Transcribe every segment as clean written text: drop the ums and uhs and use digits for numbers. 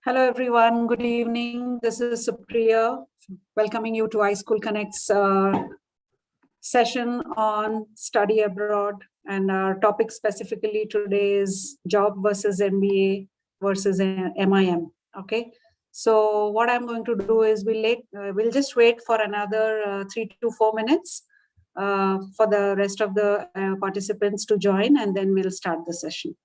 Hello, everyone. Good evening. This is Supriya, welcoming you to iSchoolConnect's session on study abroad. And our topic specifically today is job versus MBA versus MIM. Okay. So what I'm going to do is we'll just wait for another 3 to 4 minutes for the rest of the participants to join, and then we'll start the session.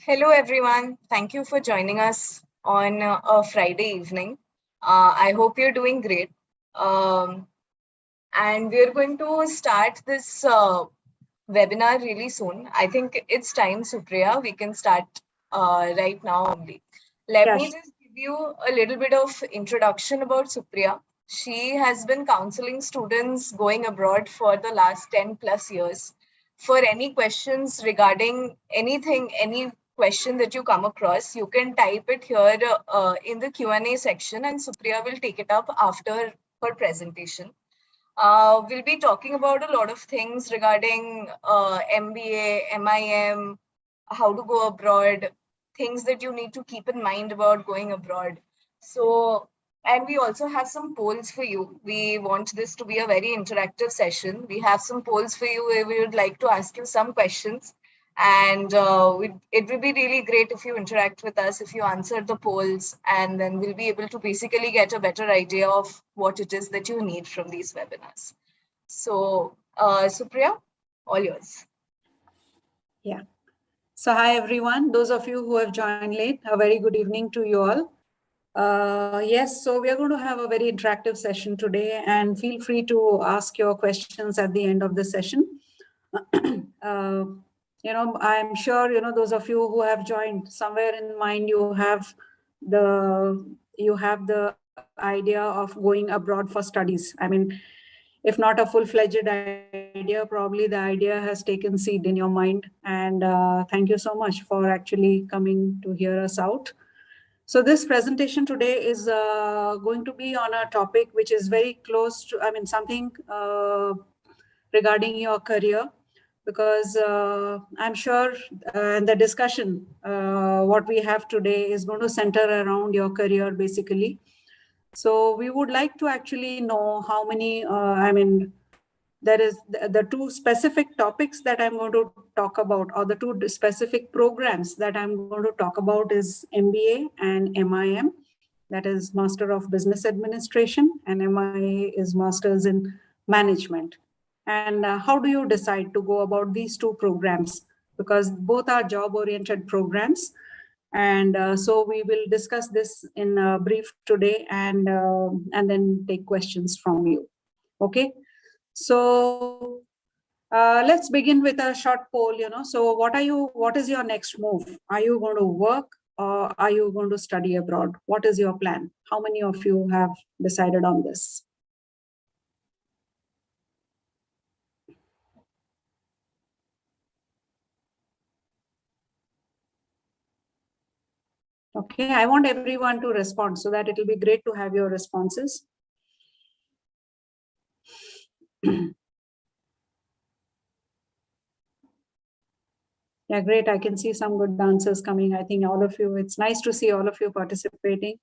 Hello, everyone. Thank you for joining us on a Friday evening. I hope you're doing great. And we're going to start this webinar really soon. I think it's time, Supriya. We can start right now only. Let me just give you a little bit of introduction about Supriya. She has been counseling students going abroad for the last 10 plus years. For any questions regarding anything, any question that you come across, you can type it here in the Q&A section, and Supriya will take it up after her presentation. We'll be talking about a lot of things regarding MBA, MIM, how to go abroad, things that you need to keep in mind about going abroad. So, and we also have some polls for you. We want this to be a very interactive session. We have some polls for you where we would like to ask you some questions. And it will be really great if you interact with us, if you answer the polls, and then we'll be able to basically get a better idea of what it is that you need from these webinars. So, Supriya, all yours. Yeah. So hi, everyone. Those of you who have joined late, a very good evening to you all. Yes, so we are going to have a very interactive session today, and feel free to ask your questions at the end of the session. I'm sure, those of you who have joined, somewhere in mind, you have the idea of going abroad for studies. I mean, if not a full-fledged idea, probably the idea has taken seed in your mind. And thank you so much for actually coming to hear us out. So this presentation today is going to be on a topic which is very close to, something regarding your career, because I'm sure the discussion, what we have today is going to center around your career, basically. So we would like to actually know how many, there is the two specific topics that I'm going to talk about, or the two specific programs that I'm going to talk about, is MBA and MIM. That is Master of Business Administration, and MIA is Masters in Management. And how do you decide to go about these two programs? Because both are job-oriented programs. And so we will discuss this in brief today, and then take questions from you. Okay. So let's begin with a short poll. So what is your next move? Are you going to work, or are you going to study abroad? What is your plan? How many of you have decided on this? Okay, I want everyone to respond so that it will be great to have your responses. Yeah, great. I can see some good answers coming. I think all of you, it's nice to see all of you participating.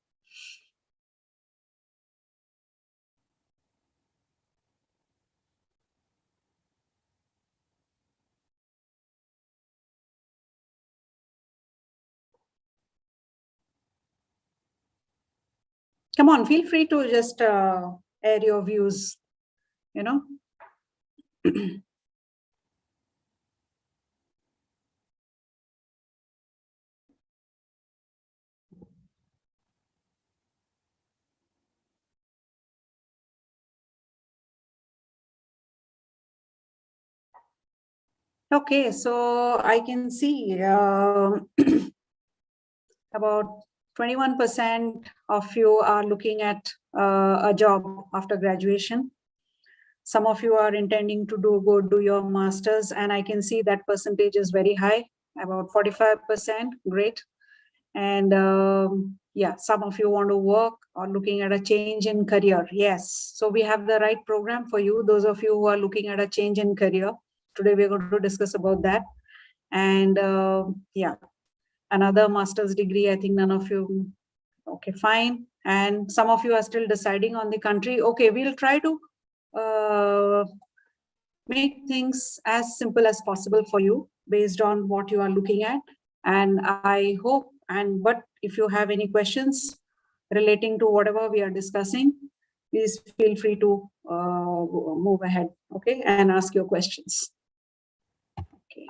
Come on, feel free to just air your views, you know. Okay, so I can see about 21% of you are looking at a job after graduation. Some of you are intending to go do your masters, and I can see that percentage is very high, about 45%. Great. And yeah, some of you want to work or looking at a change in career. Yes, so we have the right program for you. Those of you who are looking at a change in career, today we're going to discuss about that. And yeah, another master's degree, I think none of you, okay, fine. And some of you are still deciding on the country. Okay, we'll try to make things as simple as possible for you based on what you are looking at. And I hope, but if you have any questions relating to whatever we are discussing, please feel free to move ahead, okay, and ask your questions. Okay.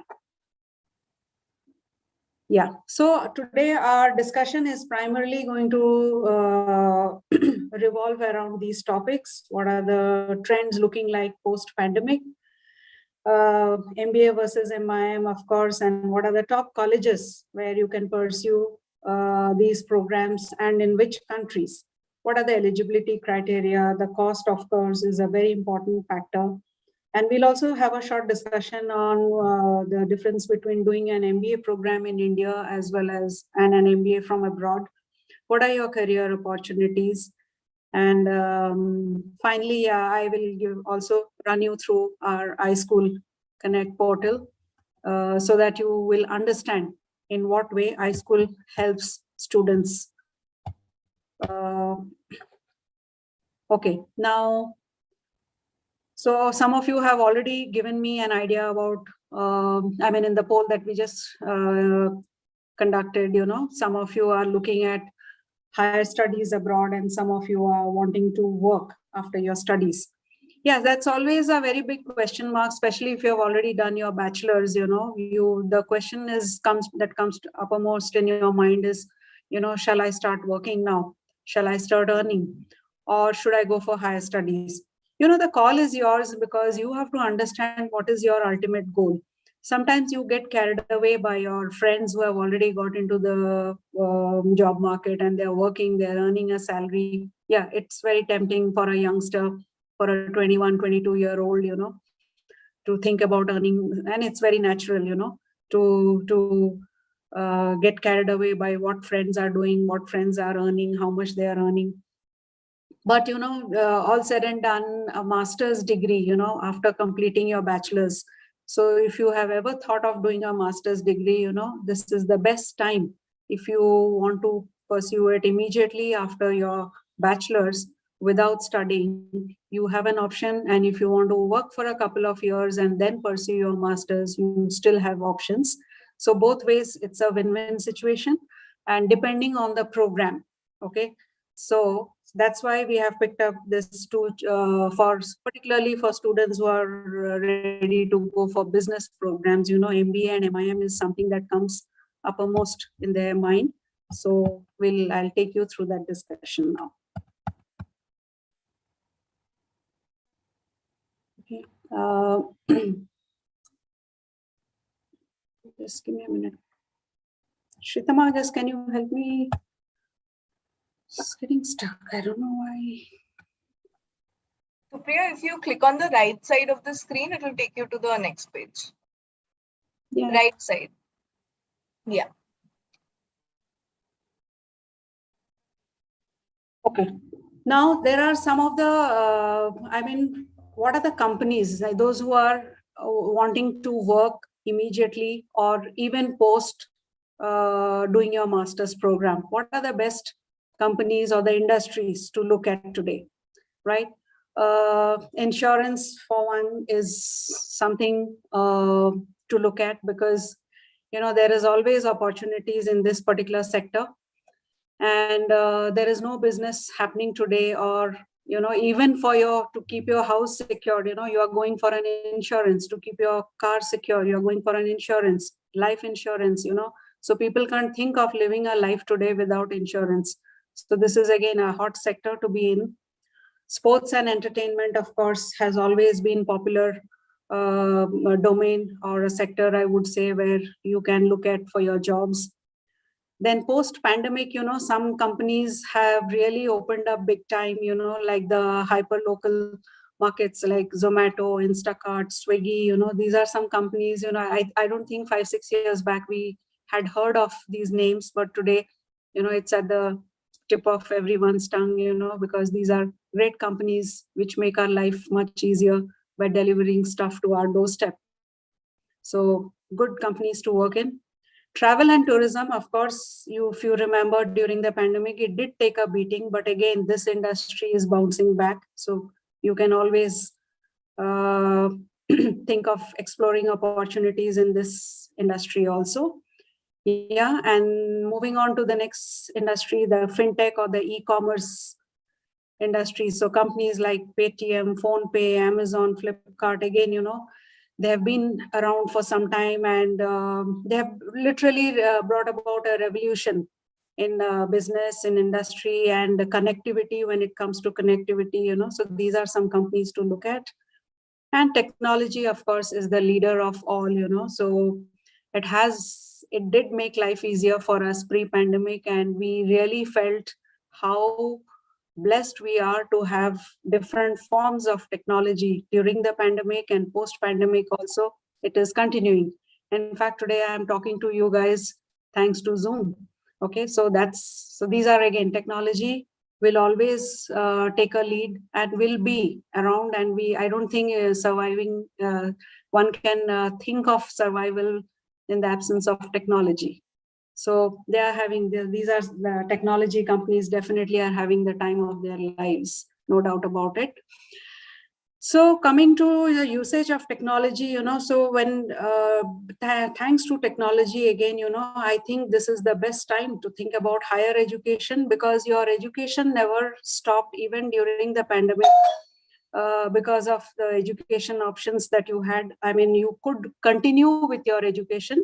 Yeah, so today our discussion is primarily going to revolve around these topics. What are the trends looking like post-pandemic? MBA versus MIM, of course, and what are the top colleges where you can pursue these programs and in which countries? What are the eligibility criteria? The cost, of course, is a very important factor. And we'll also have a short discussion on the difference between doing an MBA program in India as well as an MBA from abroad. What are your career opportunities? And finally, I will also run you through our iSchoolConnect portal so that you will understand in what way iSchool helps students. Okay, now, so some of you have already given me an idea about, I mean, in the poll that we just conducted, some of you are looking at higher studies abroad and some of you are wanting to work after your studies. Yeah, that's always a very big question mark, especially if you have already done your bachelor's, the question comes uppermost in your mind is, shall I start working now? Shall I start earning? Or should I go for higher studies? The call is yours because you have to understand what is your ultimate goal. Sometimes you get carried away by your friends who have already got into the job market and they're working, they're earning a salary. Yeah, it's very tempting for a youngster, for a 21, 22-year-old, to think about earning. And it's very natural, to get carried away by what friends are doing, what friends are earning, how much they are earning. But, all said and done, a master's degree, after completing your bachelor's. So if you have ever thought of doing a master's degree, this is the best time. If you want to pursue it immediately after your bachelor's without studying, you have an option. And if you want to work for a couple of years and then pursue your master's, you still have options. So both ways, it's a win-win situation. And depending on the program, okay? So that's why we have picked up this tool particularly for students who are ready to go for business programs. MBA and MIM is something that comes uppermost in their mind. So I'll take you through that discussion now. Okay. Just give me a minute. Shritama, just can you help me? It's getting stuck. I don't know why. Supriya, if you click on the right side of the screen, it will take you to the next page. Yeah. Right side. Yeah. Okay. Now there are some of the, what are the companies, like those who are wanting to work immediately or even post doing your master's program? What are the best companies or the industries to look at today, right? Insurance, for one, is something to look at because, there is always opportunities in this particular sector. And there is no business happening today, or even for to keep your house secured, you are going for an insurance. To keep your car secure, you're going for an insurance, life insurance. So people can't think of living a life today without insurance. So this is again a hot sector to be in. Sports and entertainment, of course, has always been popular domain or a sector, I would say, where you can look at for your jobs. Then post pandemic, some companies have really opened up big time, like the hyper local markets like Zomato, Instacart, Swiggy. These are some companies, I don't think 5-6 years back we had heard of these names, but today, it's at the tip of everyone's tongue, because these are great companies which make our life much easier by delivering stuff to our doorstep. So good companies to work in. Travel and tourism, of course, if you remember during the pandemic, it did take a beating, but again, this industry is bouncing back. So you can always think of exploring opportunities in this industry also. Yeah, and moving on to the next industry, the fintech or the e-commerce industry. So companies like Paytm, PhonePe, Amazon, Flipkart, again, they have been around for some time, and they have literally brought about a revolution in business, in industry, and connectivity. When it comes to connectivity, so these are some companies to look at. And technology, of course, is the leader of all, so it did make life easier for us pre-pandemic, and we really felt how blessed we are to have different forms of technology during the pandemic and post-pandemic also. It is continuing. In fact, today I am talking to you guys thanks to Zoom. Okay, so these are, again, technology will always take a lead and will be around, and I don't think surviving, one can think of survival in the absence of technology. So they are having, these are the technology companies definitely are having the time of their lives, no doubt about it. So coming to the usage of technology, so when, thanks to technology, again, I think this is the best time to think about higher education, because your education never stopped even during the pandemic. Because of the education options that you had, you could continue with your education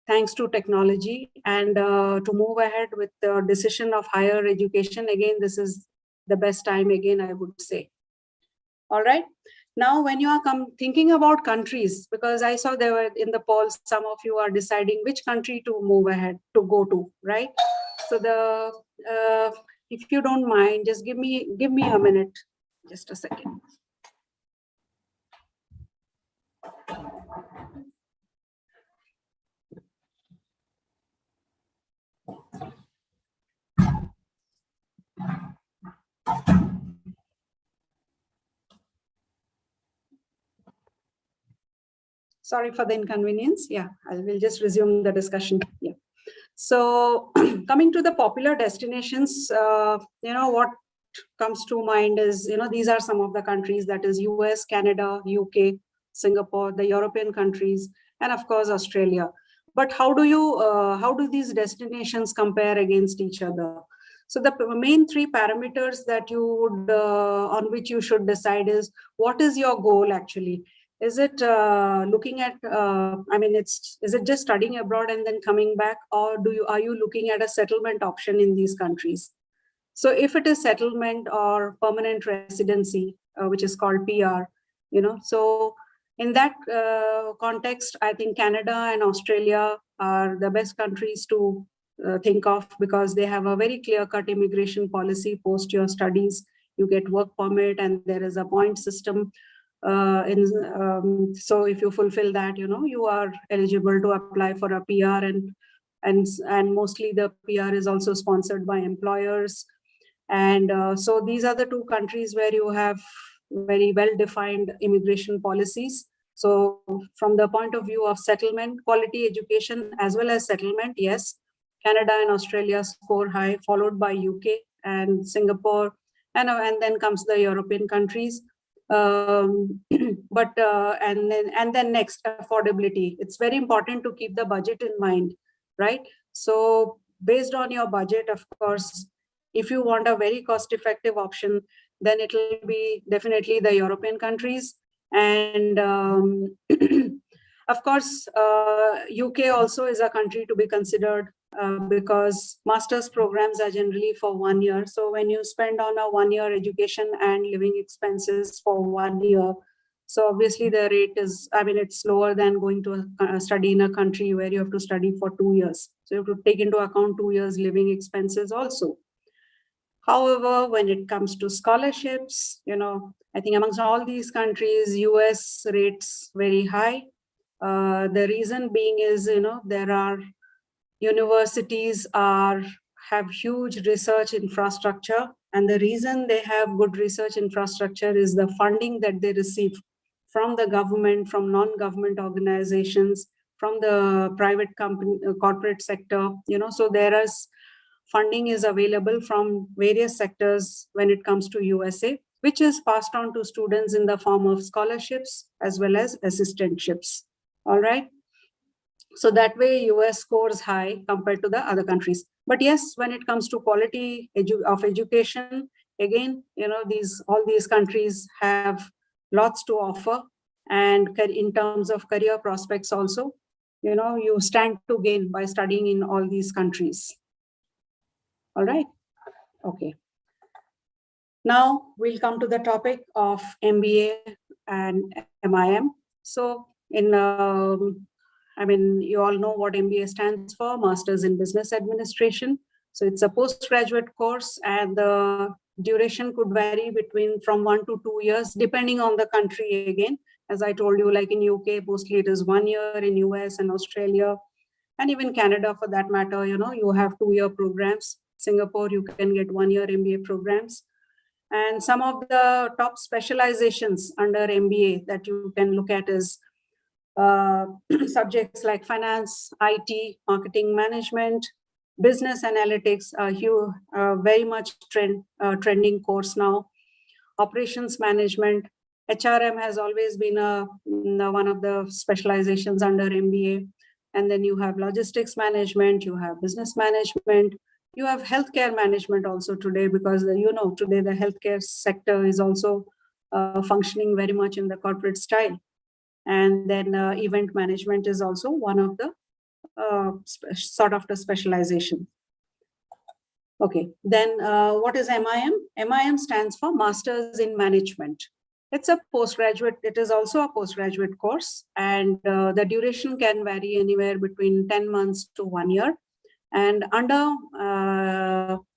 thanks to technology, and to move ahead with the decision of higher education. Again, this is the best time, again, I would say. All right. Now, when you are thinking about countries, because I saw there were in the polls, some of you are deciding which country to move ahead to go to, right? So if you don't mind, just give me a minute, just a second. Sorry for the inconvenience. Yeah, I will just resume the discussion. Yeah. So coming to the popular destinations, what comes to mind is, these are some of the countries, that is US, Canada, UK, Singapore, the European countries, and of course, Australia. But how do these destinations compare against each other? So the main three parameters that you would, on which you should decide is, what is your goal actually? Is it looking at, is it just studying abroad and then coming back, or are you looking at a settlement option in these countries? So if it is settlement or permanent residency, which is called PR, so in that context, I think Canada and Australia are the best countries to think of, because they have a very clear-cut immigration policy. Post your studies, you get work permit, and there is a point system. So if you fulfill that, you are eligible to apply for a PR, and mostly the PR is also sponsored by employers. And so these are the two countries where you have very well-defined immigration policies. So from the point of view of settlement, quality education, as well as settlement, yes, Canada and Australia score high, followed by UK and Singapore, and then comes the European countries. But and then next, affordability. It's very important to keep the budget in mind, right? So based on your budget, of course, if you want a very cost-effective option, then it will be definitely the European countries. And of course, UK also is a country to be considered because master's programs are generally for 1 year. So when you spend on a 1 year education and living expenses for 1 year, so obviously the rate is, I mean, it's lower than going to study in a country where you have to study for 2 years. So you have to take into account 2 years living expenses also. However, when it comes to scholarships, I think amongst all these countries, US rates very high. The reason being is, there are universities have huge research infrastructure. And the reason they have good research infrastructure is the funding that they receive from the government, from non-government organizations, from the private company, corporate sector, so there is funding is available from various sectors when it comes to USA, which is passed on to students in the form of scholarships as well as assistantships. All right. So that way US scores high compared to the other countries. But yes, when it comes to quality of education, again, all these countries have lots to offer. And in terms of career prospects also, you stand to gain by studying in all these countries. All right. Okay. Now we'll come to the topic of MBA and MIM. So you all know what MBA stands for, Masters in Business Administration. So it's a postgraduate course, and the duration could vary from 1 to 2 years, depending on the country again. As I told you, like in UK, mostly it is 1 year, in US and Australia, and even Canada for that matter, you have 2-year programs. Singapore, you can get 1-year MBA programs. And some of the top specializations under MBA that you can look at is subjects like finance, IT, marketing management, business analytics, very much trending course now. Operations management, HRM has always been one of the specializations under MBA. And then you have logistics management, you have business management, you have healthcare management also today, because today the healthcare sector is also functioning very much in the corporate style. And then event management is also one of the sort of the specialization. Okay, then what is MIM? MIM stands for Masters in Management. It's a postgraduate, it is also a postgraduate course, and the duration can vary anywhere between 10 months to 1 year. And under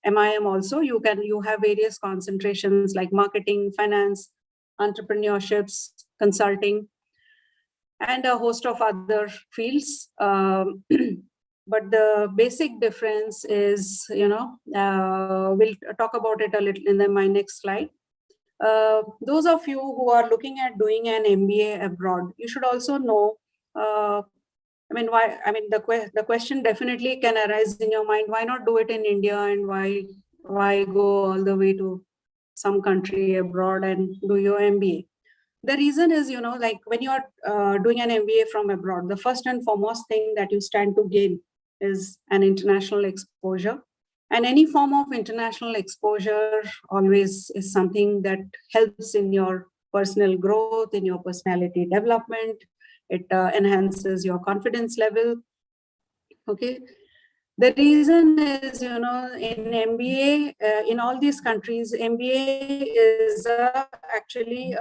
MIM also, you have various concentrations like marketing, finance, entrepreneurships, consulting, and a host of other fields. But the basic difference is, we'll talk about it a little in my next slide. Those of you who are looking at doing an MBA abroad, you should also know, the question definitely can arise in your mind, why not do it in India, and why go all the way to some country abroad and do your MBA? The reason is, like when you are doing an MBA from abroad, the first and foremost thing that you stand to gain is an international exposure. And any form of international exposure always is something that helps in your personal growth, in your personality development. It enhances your confidence level. Okay. The reason is, in MBA, in all these countries, MBA is actually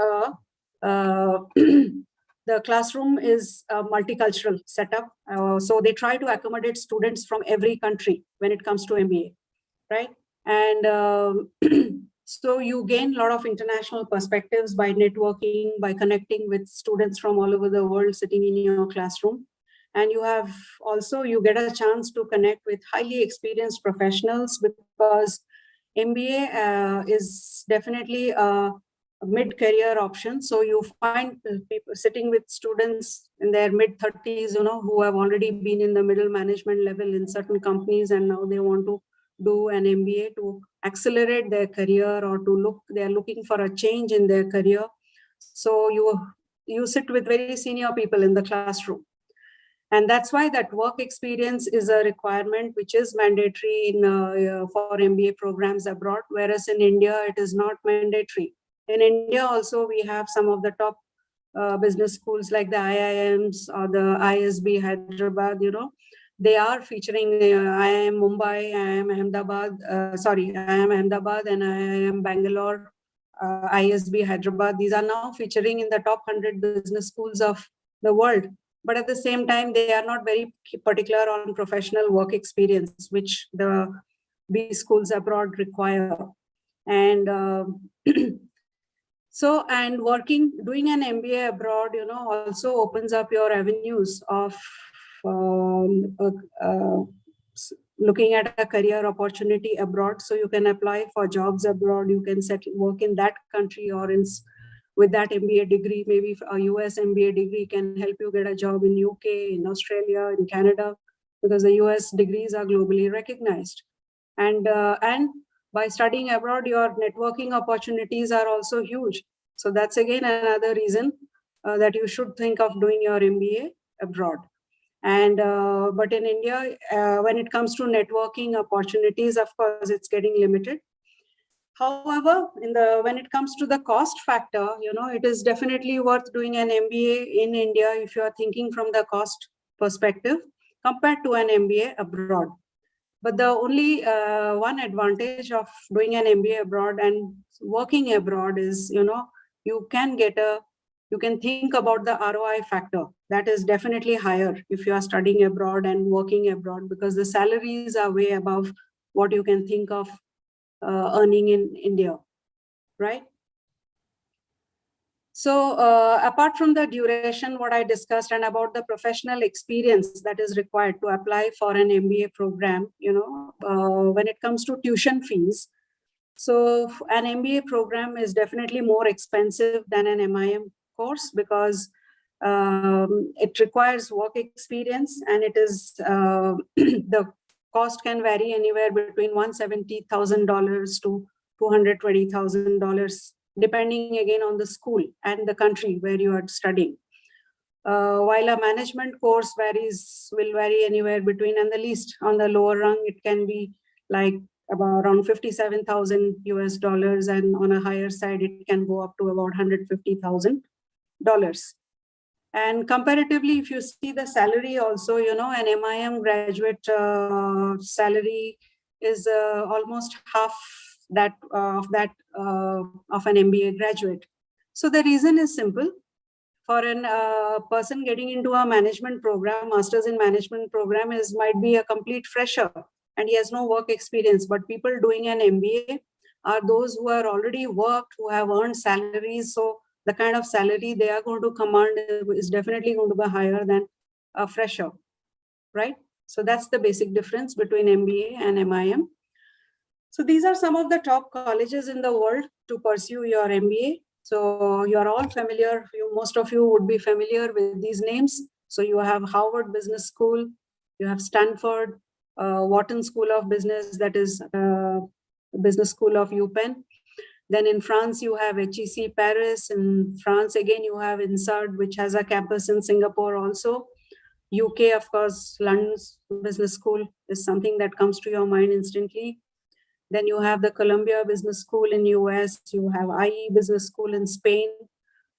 the classroom is a multicultural setup. So they try to accommodate students from every country when it comes to MBA, right? And so you gain a lot of international perspectives by networking, by connecting with students from all over the world sitting in your classroom. And you get a chance to connect with highly experienced professionals, because MBA is definitely a mid-career option. So you find people sitting with students in their mid-30s, who have already been in the middle management level in certain companies, and now they want to do an MBA to accelerate their career, or they're looking for a change in their career. So you sit with very senior people in the classroom. And that's why that work experience is a requirement which is mandatory for MBA programs abroad, whereas in India, it is not mandatory. In India also, we have some of the top business schools like the IIMs or the ISB Hyderabad, they are featuring IIM Mumbai, IIM Ahmedabad, IIM Ahmedabad and IIM Bangalore, ISB Hyderabad. These are now featuring in the top 100 business schools of the world. But at the same time, they are not very particular on professional work experience, which the B schools abroad require. And doing an MBA abroad, also opens up your avenues of looking at a career opportunity abroad. So you can apply for jobs abroad, you can work in that country, or with that MBA degree, maybe a US MBA degree can help you get a job in UK, in Australia, in Canada, because the US degrees are globally recognized. And by studying abroad, your networking opportunities are also huge. So that's again another reason that you should think of doing your MBA abroad. And but in India, when it comes to networking opportunities, of course, it's getting limited. However, when it comes to the cost factor, it is definitely worth doing an MBA in India if you are thinking from the cost perspective compared to an MBA abroad. But the only one advantage of doing an MBA abroad and working abroad is, you can think about the ROI factor. That is definitely higher if you are studying abroad and working abroad, because the salaries are way above what you can think of earning in India, right? So apart from the duration, what I discussed, and about the professional experience that is required to apply for an MBA program, when it comes to tuition fees, so an MBA program is definitely more expensive than an MIM course, because it requires work experience, and it is the cost can vary anywhere between $170,000 to $220,000, depending again on the school and the country where you are studying. While a management course will vary anywhere between, and the least on the lower rung, it can be like about around $57,000 US, and on a higher side, it can go up to about $150,000. And comparatively, if you see the salary also, an MIM graduate salary is almost half that of an MBA graduate. So the reason is simple. For a person getting into a management program, master's in management program might be a complete fresher, and he has no work experience. But people doing an MBA are those who are already worked, who have earned salaries. So the kind of salary they are going to command is definitely going to be higher than a fresher, right? So that's the basic difference between MBA and MIM. So these are some of the top colleges in the world to pursue your MBA. So you're all familiar, most of you would be familiar with these names. So you have Harvard Business School, you have Stanford, Wharton School of Business, that is Business School of UPenn. Then in France, you have HEC Paris. In France, again, you have INSEAD, which has a campus in Singapore also. UK, of course, London's Business School is something that comes to your mind instantly. Then you have the Columbia Business School in US, you have IE Business School in Spain,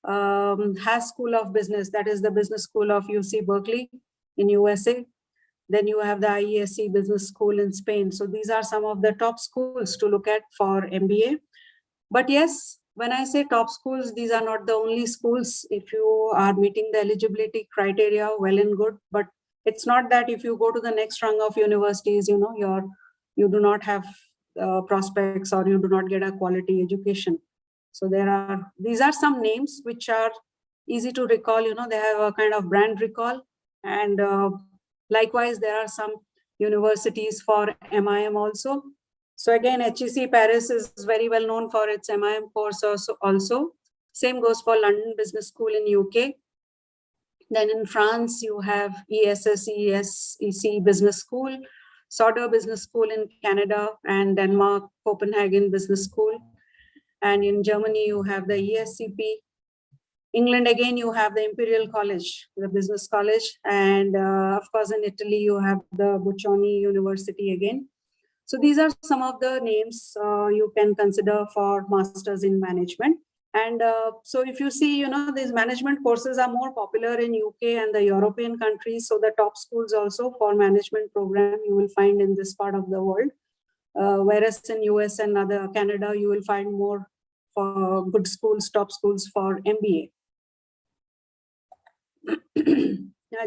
Haas School of Business, that is the Business School of UC Berkeley in USA. Then you have the IESE Business School in Spain. So these are some of the top schools to look at for MBA. But yes, when I say top schools, these are not the only schools. If you are meeting the eligibility criteria, well and good. But it's not that if you go to the next rung of universities, you do not have prospects, or you do not get a quality education. So these are some names which are easy to recall. They have a kind of brand recall. And likewise, there are some universities for MIM also. So again, HEC Paris is very well known for its MIM course also. Same goes for London Business School in UK. Then in France, you have ESSEC Business School, Sauder Business School in Canada, and Denmark, Copenhagen Business School. And in Germany, you have the ESCP. England, again, you have the Imperial College, the Business College. And of course, in Italy, you have the Bocconi University again. So these are some of the names you can consider for Masters in Management. And so if you see, these management courses are more popular in UK and the European countries. So the top schools also for management program you will find in this part of the world. Whereas in US and other Canada, you will find more for good schools, top schools for MBA.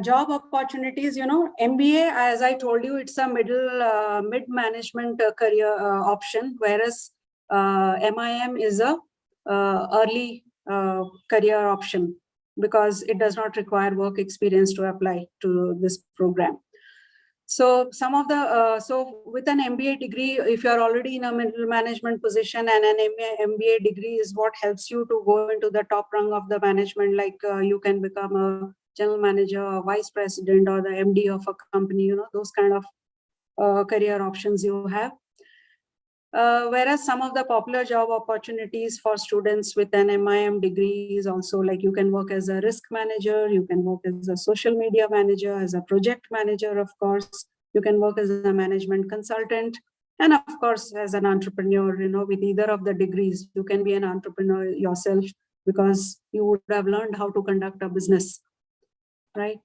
Job opportunities, MBA, as I told you, it's a mid-management career option, whereas MIM is a early career option because it does not require work experience to apply to this program. So some of the, so with an MBA degree, if you're already in a middle management position, and an MBA degree is what helps you to go into the top rung of the management, like you can become a general manager, or vice president, or the MD of a company, those kind of career options you have. Whereas some of the popular job opportunities for students with an MIM degree is also like you can work as a risk manager, you can work as a social media manager, as a project manager, of course, you can work as a management consultant, and of course, as an entrepreneur, with either of the degrees, you can be an entrepreneur yourself because you would have learned how to conduct a business, right?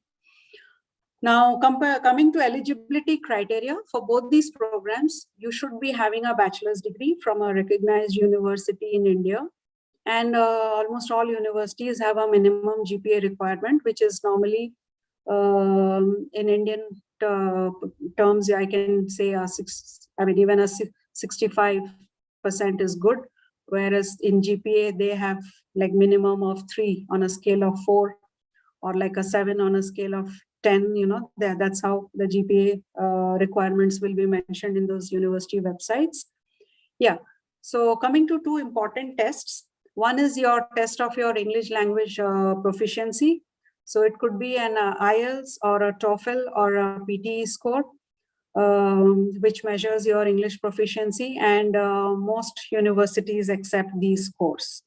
Now, coming to eligibility criteria for both these programs, you should be having a bachelor's degree from a recognized university in India. And almost all universities have a minimum GPA requirement, which is normally in Indian terms, I can say even a 65% is good. Whereas in GPA, they have like minimum of 3 on a scale of 4, or like a 7 on a scale of 10, that's how the GPA requirements will be mentioned in those university websites. Yeah. So coming to 2 important tests. One is your test of your English language proficiency. So it could be an IELTS or a TOEFL or a PTE score, which measures your English proficiency, and most universities accept these scores.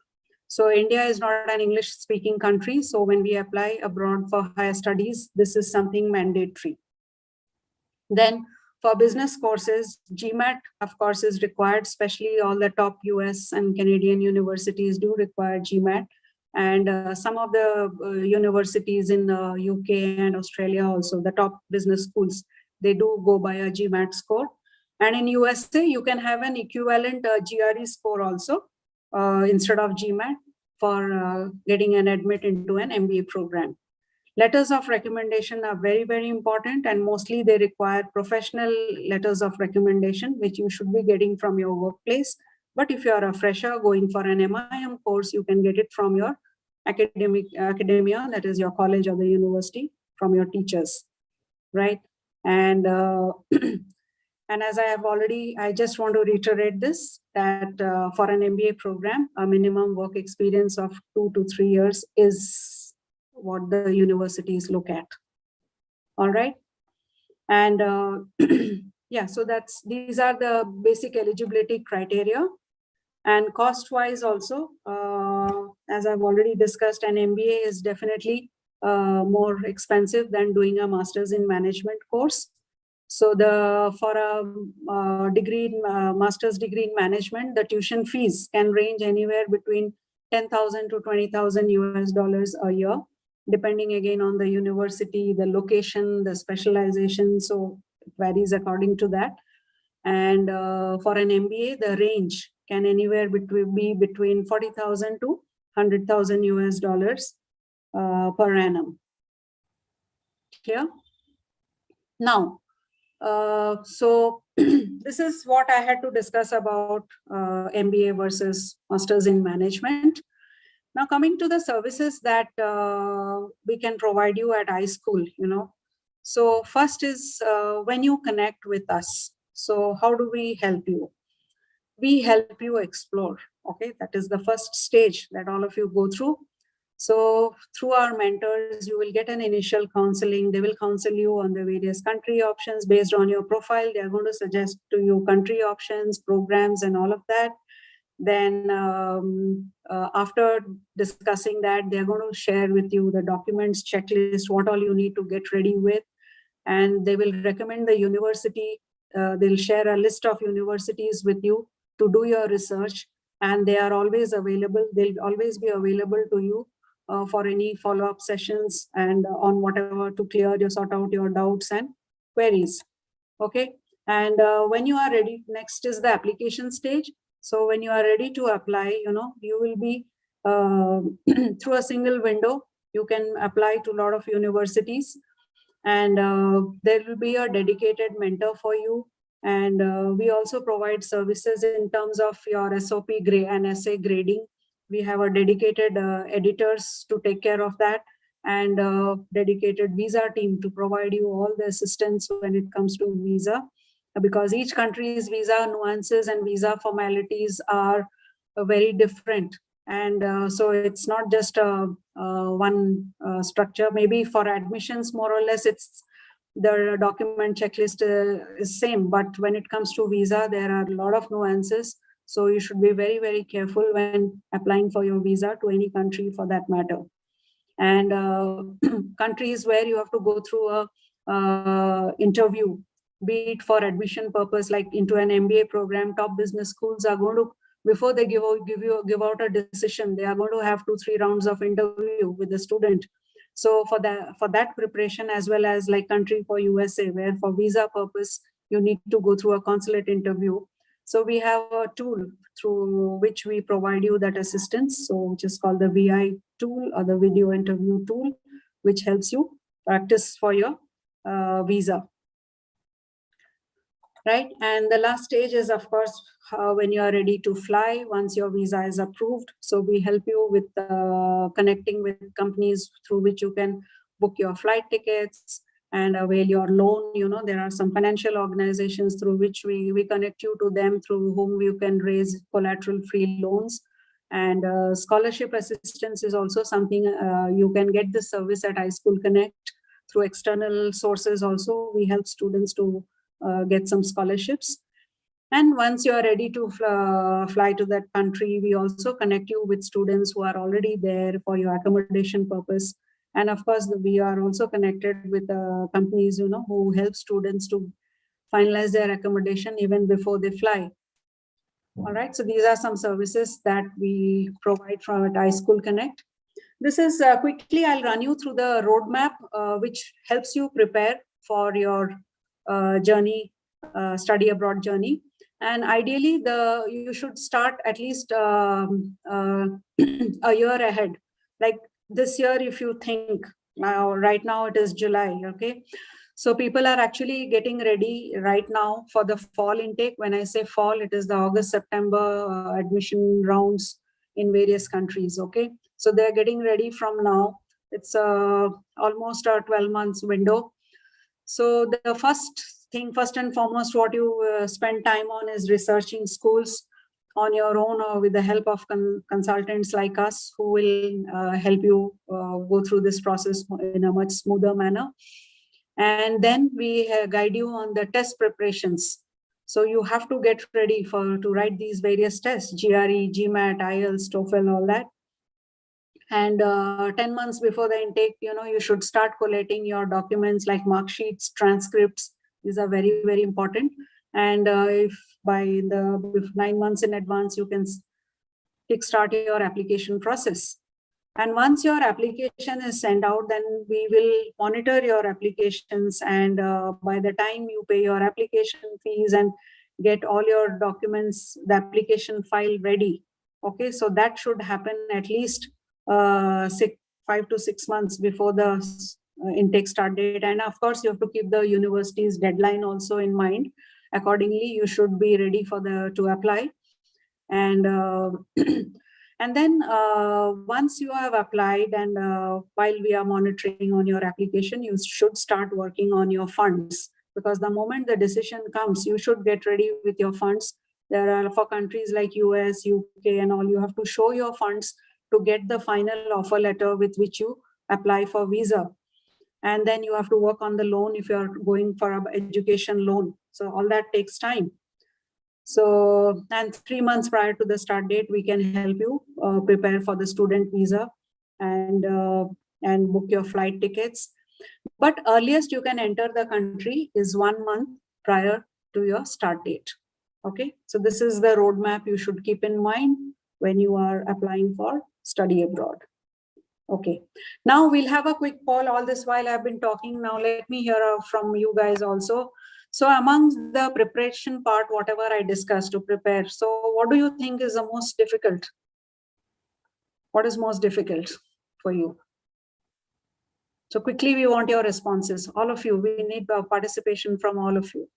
So India is not an English-speaking country. So when we apply abroad for higher studies, this is something mandatory. Then for business courses, GMAT, of course, is required, especially all the top US and Canadian universities do require GMAT. And some of the universities in UK and Australia also, the top business schools, they do go by a GMAT score. And in USA, you can have an equivalent GRE score also, instead of GMAT, for getting an admit into an MBA program. Letters of recommendation are very, very important, and mostly they require professional letters of recommendation, which you should be getting from your workplace. But if you're a fresher going for an MIM course, you can get it from your academia, that is your college or the university, from your teachers, right? And and as I just want to reiterate this, that for an MBA program, a minimum work experience of 2 to 3 years is what the universities look at. All right. And yeah, so these are the basic eligibility criteria. And cost-wise also, as I've already discussed, an MBA is definitely more expensive than doing a master's in management course. So for a master's degree in management, the tuition fees can range anywhere between $10,000 to $20,000 a year, depending again on the university, the location, the specialization. So it varies according to that. And for an MBA, the range can anywhere be between $40,000 to $100,000 per annum. Clear? Now, so this is what I had to discuss about MBA versus Masters in Management. Now, coming to the services that we can provide you at iSchool, So first is when you connect with us. So how do we help you? we help you explore. Okay, that is the first stage that all of you go through. So through our mentors, you will get an initial counseling. They will counsel you on the various country options based on your profile. They are going to suggest to you country options, programs, and all of that. Then after discussing that, they're going to share with you the documents, checklist, what all you need to get ready with. And they will recommend the university. They'll share a list of universities with you to do your research. And they are always available. They'll always be available to you for any follow-up sessions and on whatever to clear your, sort out your doubts and queries. Okay. And when you are ready, next is the application stage. So when you are ready to apply, you will be through a single window, you can apply to a lot of universities, and there will be a dedicated mentor for you. And we also provide services in terms of your SOP grade and essay grading. We have a dedicated editors to take care of that, and dedicated visa team to provide you all the assistance when it comes to visa, because each country's visa nuances and visa formalities are very different. And so it's not just one structure. Maybe for admissions, more or less, it's the document checklist is same. But when it comes to visa, there are a lot of nuances. So you should be very, very careful when applying for your visa to any country for that matter. And countries where you have to go through a interview, be it for admission purpose, like into an MBA program, top business schools are going to, before they give out a decision, they are going to have 2-3 rounds of interview with the student. So for that preparation, as well as like country for USA, where for visa purpose you need to go through a consulate interview. So we have a tool through which we provide you that assistance, so which is called the VI tool, or the video interview tool, which helps you practice for your visa. Right. And the last stage is, of course, when you are ready to fly, once your visa is approved. So we help you with connecting with companies through which you can book your flight tickets and avail your loan. There are some financial organizations through which we connect you to them, through whom you can raise collateral-free loans. And scholarship assistance is also something you can get this service at iSchoolConnect through external sources. Also, we help students to get some scholarships. And once you are ready to fly to that country, we also connect you with students who are already there for your accommodation purpose. And of course, we are also connected with companies, who help students to finalize their accommodation even before they fly. All right, so these are some services that we provide from at iSchoolConnect. This is quickly, I'll run you through the roadmap, which helps you prepare for your journey, study abroad journey. And ideally, you should start at least a year ahead. Like this year, if you think, right now it is July, okay? So people are actually getting ready right now for the fall intake. When I say fall, it is the August, September admission rounds in various countries, okay? So they're getting ready from now. It's almost a 12 months window. So the first and foremost, what you spend time on is researching schools on your own, or with the help of consultants like us, who will help you go through this process in a much smoother manner. And then we guide you on the test preparations. So you have to get ready to write these various tests: GRE, GMAT, IELTS, TOEFL, all that. And 10 months before the intake, you should start collating your documents like mark sheets, transcripts. These are very, very important. And if by 9 months in advance, you can kickstart your application process. And once your application is sent out, then we will monitor your applications. And by the time you pay your application fees and get all your documents, the application file ready. Okay, so that should happen at least 5 to 6 months before the intake start date. And of course, you have to keep the university's deadline also in mind. Accordingly, you should be ready to apply. And and then once you have applied, and while we are monitoring on your application, you should start working on your funds, because the moment the decision comes, you should get ready with your funds There are for countries like US, UK and all, you have to show your funds to get the final offer letter with which you apply for visa. And then you have to work on the loan if you're going for an education loan. So all that takes time. So, and 3 months prior to the start date, we can help you prepare for the student visa and book your flight tickets. But earliest you can enter the country is 1 month prior to your start date. Okay, so this is the roadmap you should keep in mind when you are applying for study abroad. Okay, now we'll have a quick poll. All this while I've been talking, now let me hear from you guys also. So among the preparation part, whatever I discussed to prepare, so what do you think is the most difficult? What is most difficult for you? So quickly, we want your responses. All of you, we need participation from all of you.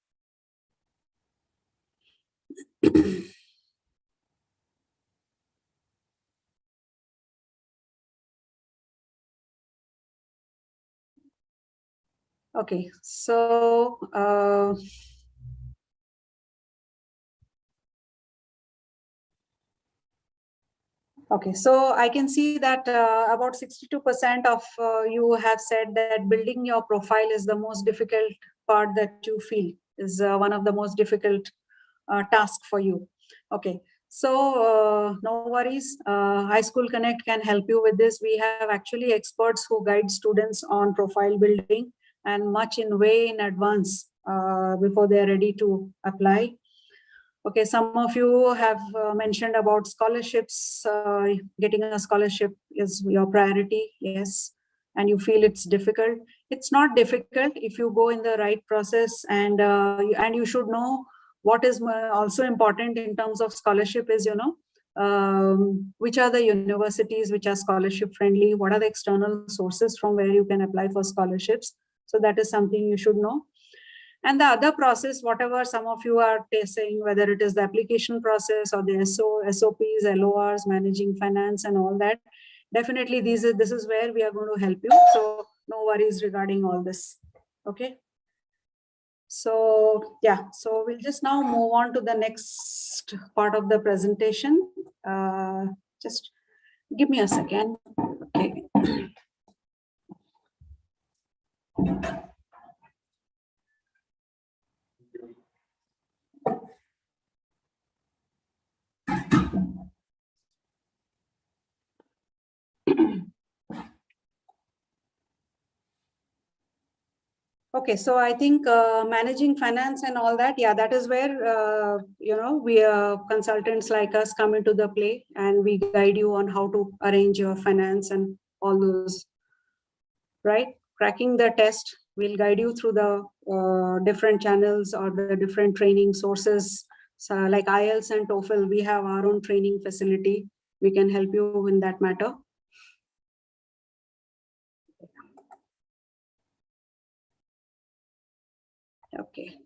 Okay, so okay, so I can see that about 62% of you have said that building your profile is the most difficult part that you feel is one of the most difficult task for you. Okay, so no worries. iSchoolConnect can help you with this. We have actually experts who guide students on profile building and much in way in advance before they're ready to apply. Okay, some of you have mentioned about scholarships. Getting a scholarship is your priority, yes, and you feel it's difficult. It's not difficult if you go in the right process, and you should know what is also important in terms of scholarship is, you know, which are the universities which are scholarship friendly, what are the external sources from where you can apply for scholarships. So that is something you should know. And the other process, whatever some of you are saying, whether it is the application process or the SOPs, LORs, managing finance and all that, definitely this is where we are going to help you. So no worries regarding all this. Okay. So yeah, so we'll just now move on to the next part of the presentation. Just give me a second. Okay. Okay, so I think managing finance and all that, yeah, that is where, you know, we consultants like us come into the play and we guide you on how to arrange your finance and all those, right? Cracking the test, we'll guide you through the different channels or the different training sources. So like IELTS and TOEFL, we have our own training facility. We can help you in that matter. Okay.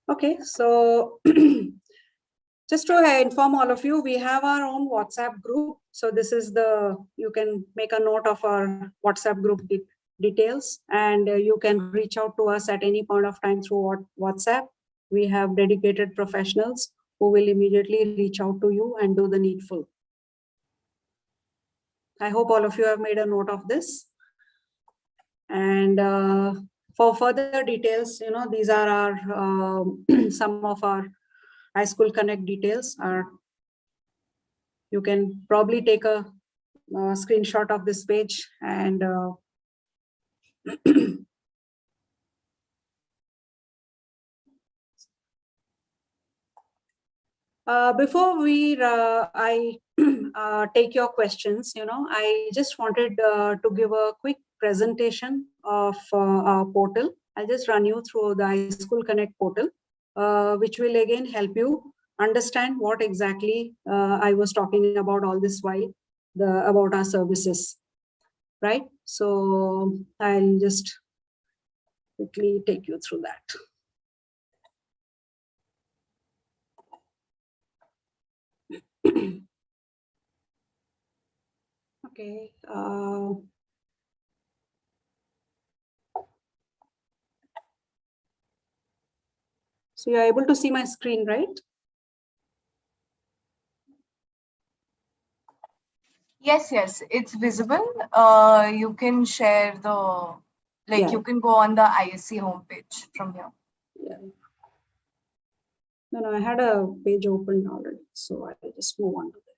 Okay, so just to inform all of you, we have our own WhatsApp group. So this is you can make a note of our WhatsApp group details, and you can reach out to us at any point of time through WhatsApp. We have dedicated professionals who will immediately reach out to you and do the needful. I hope all of you have made a note of this. And for further details, you know, these are our some of our iSchoolConnect details. You can probably take a screenshot of this page and before I take your questions, you know, I just wanted to give a quick presentation of our portal. I'll just run you through the iSchoolConnect portal, which will again help you understand what exactly I was talking about all this while, about our services, right? So I'll just quickly take you through that. Okay. So you're able to see my screen, right? Yes, it's visible. You can share the, you can go on the ISC homepage from here. Yeah. No, I had a page open already, so I'll just move on to there.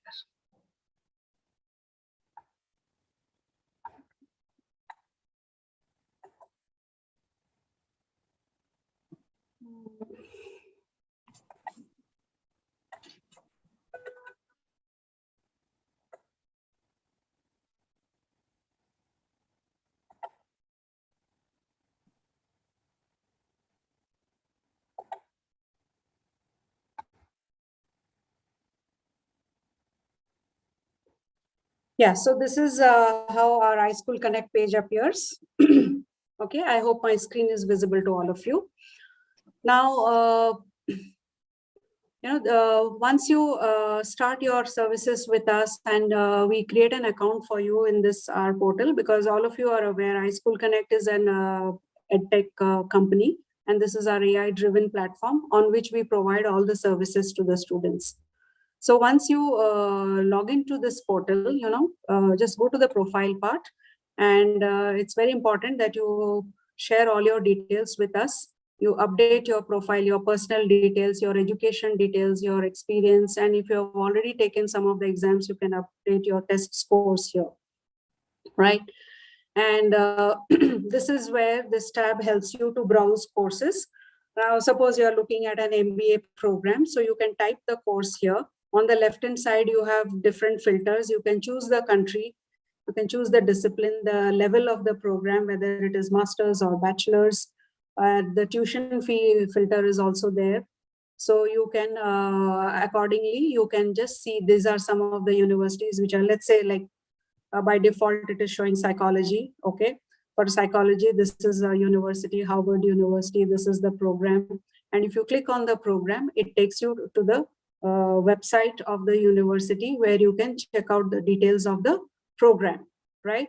Yeah, so this is how our iSchoolConnect page appears. Okay, I hope my screen is visible to all of you. Now, once you start your services with us and we create an account for you in this our portal, because all of you are aware iSchoolConnect is an edtech company, and this is our AI-driven platform on which we provide all the services to the students. So once you log into this portal, just go to the profile part, and it's very important that you share all your details with us. You update your profile, your personal details, your education details, your experience, and if you have already taken some of the exams, you can update your test scores here, right? And this is where this tab helps you to browse courses. Now, suppose you're looking at an MBA program, so you can type the course here. On the left-hand side, you have different filters. You can choose the country, you can choose the discipline, the level of the program, whether it is master's or bachelor's. The tuition fee filter is also there. So you can, accordingly, you can just see these are some of the universities which are, let's say, like by default, it is showing psychology. Okay. For psychology, this is a university, Harvard University. This is the program. And if you click on the program, it takes you to the website of the university where you can check out the details of the program, right?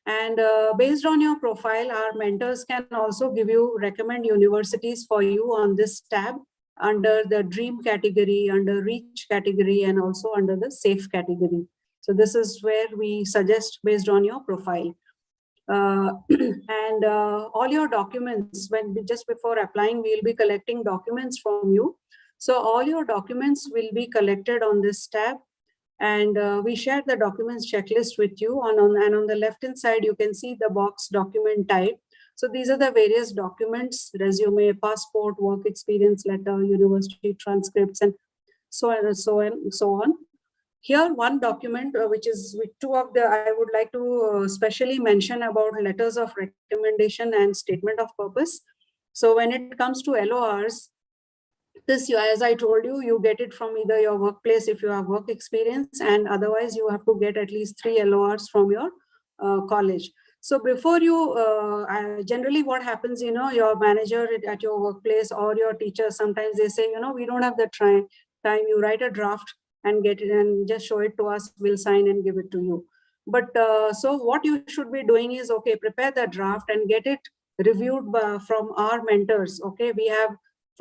And based on your profile, our mentors can also give you recommend universities for you on this tab under the dream category, under reach category, and also under the safe category. So this is where we suggest based on your profile. And all your documents, just before applying, we'll be collecting documents from you. So all your documents will be collected on this tab, and we share the documents checklist with you. And on the left hand side, you can see the box document type. So these are the various documents: resume, passport, work experience letter, university transcripts, and so on and so on and so on. Here, one document, which is with two of the, I would like to specially mention about letters of recommendation and statement of purpose. So when it comes to LORs, this, as I told you, you get it from either your workplace if you have work experience, and otherwise you have to get at least 3 LORs from your college. So before you, generally what happens, your manager at your workplace or your teacher, sometimes they say, we don't have the time, you write a draft and get it and just show it to us, we'll sign and give it to you. But so what you should be doing is, okay, prepare the draft and get it reviewed from our mentors. Okay, we have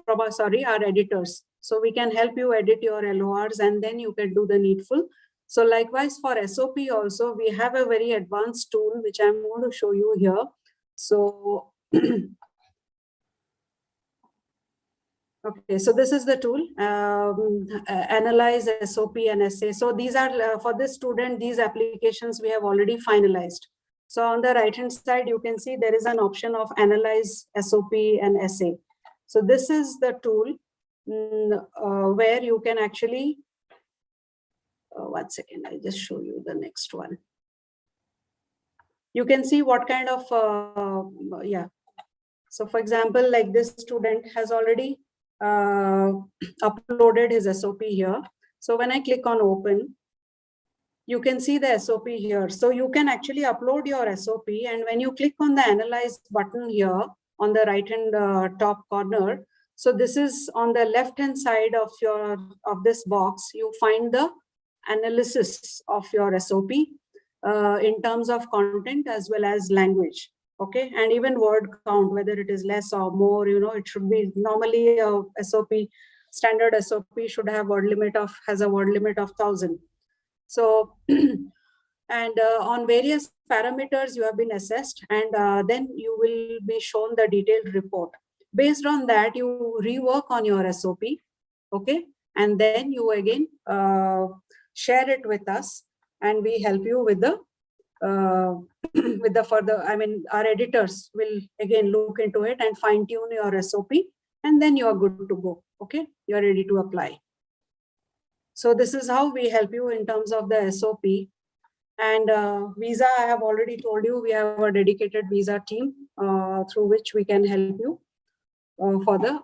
from our editors. So we can help you edit your LORs and then you can do the needful. So likewise for SOP also, we have a very advanced tool, which I'm going to show you here. So, okay, so this is the tool, analyze SOP and essay. So these are, for this student, these applications we have already finalized. So on the right hand side, you can see there is an option of analyze SOP and essay. So this is the tool where you can actually, 1 second, I'll just show you the next one. You can see what kind of, yeah. So for example, like this student has already uploaded his SOP here. So when I click on open, you can see the SOP here. So you can actually upload your SOP, and when you click on the analyze button here on the right hand top corner, so this is on the left hand side of this box, you find the analysis of your SOP in terms of content as well as language. Okay, and even word count, whether it is less or more, it should be normally a SOP, standard SOP should have has a word limit of 1,000. So, and on various parameters you have been assessed, and then you will be shown the detailed report. Based on that, you rework on your SOP, okay, and then you again share it with us, and we help you with the with the further, our editors will again look into it and fine tune your SOP, and then you are good to go. Okay, you are ready to apply. So this is how we help you in terms of the SOP. And visa, I have already told you, we have a dedicated visa team through which we can help you for the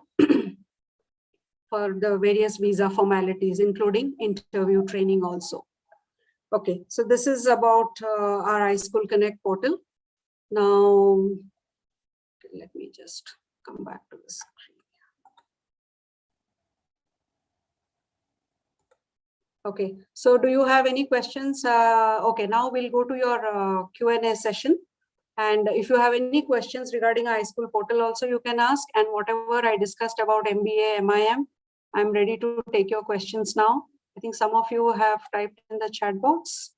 for the various visa formalities, including interview training also. Okay, so this is about our iSchoolConnect portal. Now, let me just come back to the screen. Okay, so do you have any questions? Okay, now we'll go to your Q&A session. And if you have any questions regarding our iSchool portal also, you can ask. And whatever I discussed about MBA, MIM, I'm ready to take your questions now. I think some of you have typed in the chat box.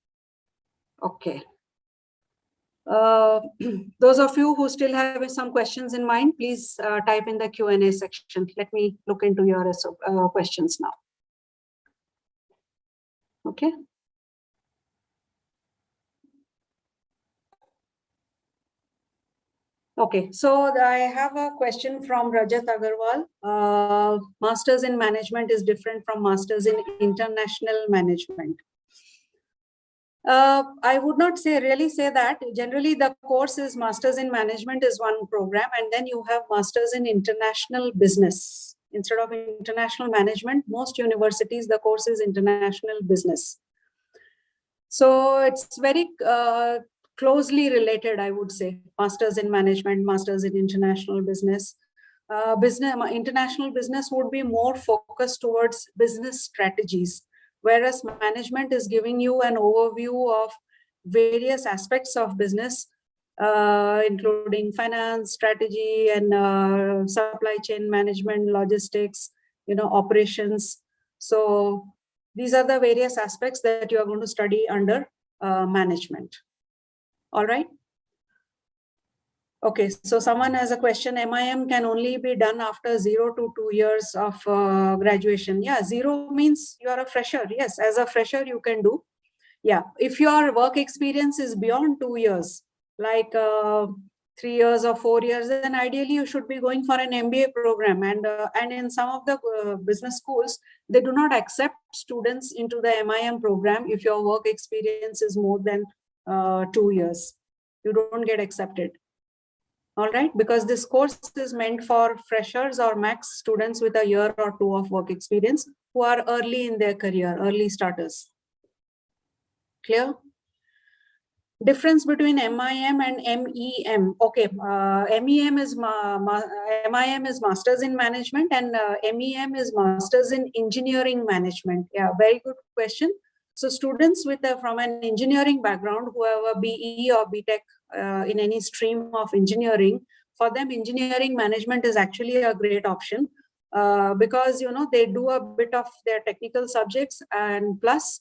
Okay. Those of you who still have some questions in mind, please type in the Q&A section. Let me look into your questions now. Okay. Okay, so I have a question from Rajat Agarwal. Masters in management is different from masters in international management. I would not really say that. Generally, the course is Masters in Management is one program, and then you have Masters in International Business. Instead of International Management, most universities, the course is International Business. So it's very closely related, I would say. Masters in Management, Masters in International Business. International business would be more focused towards business strategies, whereas management is giving you an overview of various aspects of business, including finance, strategy, and supply chain management, logistics, operations. So these are the various aspects that you are going to study under management. All right. Okay, so someone has a question. MIM can only be done after 0 to 2 years of graduation. Yeah, 0 means you are a fresher. Yes, as a fresher you can do. Yeah, if your work experience is beyond 2 years, like 3 years or 4 years, then ideally you should be going for an MBA program. And in some of the business schools, they do not accept students into the MIM program if your work experience is more than 2 years. You don't get accepted. All right, because this course is meant for freshers or max students with a year or 2 of work experience who are early in their career, early starters. Clear? Difference between MIM and MEM. Okay, MEM is MIM is Masters in Management, and MEM is Masters in Engineering Management. Yeah, very good question. So students with from an engineering background who have a BE or BTech in any stream of engineering, for them engineering management is actually a great option because they do a bit of their technical subjects and plus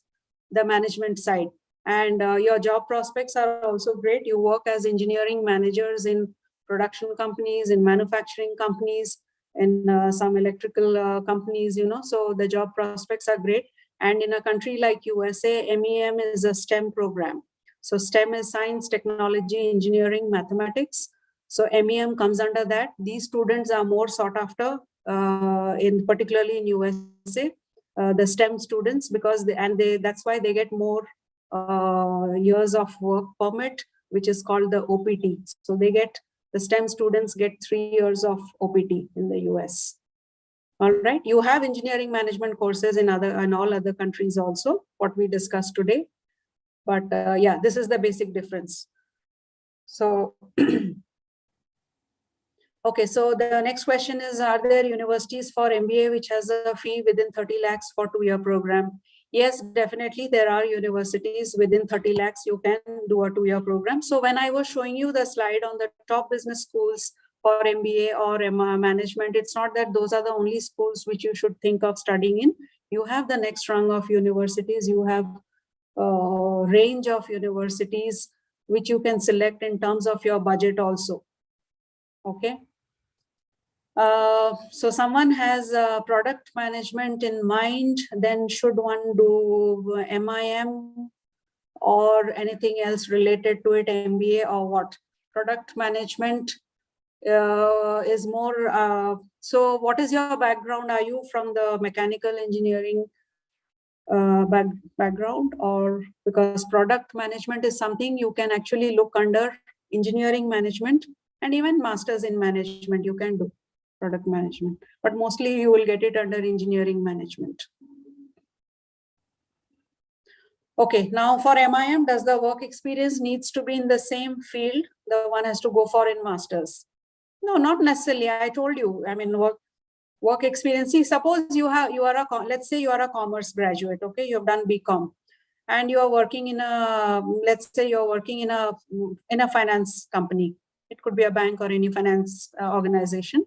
the management side. And your job prospects are also great. You work as engineering managers in production companies, in manufacturing companies, in some electrical companies, so the job prospects are great. And in a country like USA, MEM is a STEM program. So STEM is science, technology, engineering, mathematics. So MEM comes under that. These students are more sought after, particularly in USA, the STEM students, because that's why they get more years of work permit, which is called the OPT. So the STEM students get 3 years of OPT in the US. All right, you have engineering management courses in all other countries also, what we discussed today. But yeah, this is the basic difference. So, okay, so the next question is, are there universities for MBA which has a fee within 30 lakhs for 2-year program? Yes, definitely. There are universities within 30 lakhs, you can do a 2-year program. So when I was showing you the slide on the top business schools for MBA or management, it's not that those are the only schools which you should think of studying in. You have the next rung of universities. You have a range of universities which you can select in terms of your budget also. Okay. So someone has product management in mind, then should one do MIM or anything else related to it, MBA or what? Product management is more, so what is your background? Are you from the mechanical engineering background, or because product management is something you can actually look under engineering management, and even masters in management you can do product management, but mostly you will get it under engineering management. Okay, now for MIM, does the work experience needs to be in the same field the one has to go for in masters? No, not necessarily. I told you, I mean, work experience. See, suppose let's say you are a commerce graduate, okay, you have done BCom, and you are working in a, let's say you're working in a finance company. It could be a bank or any finance organization.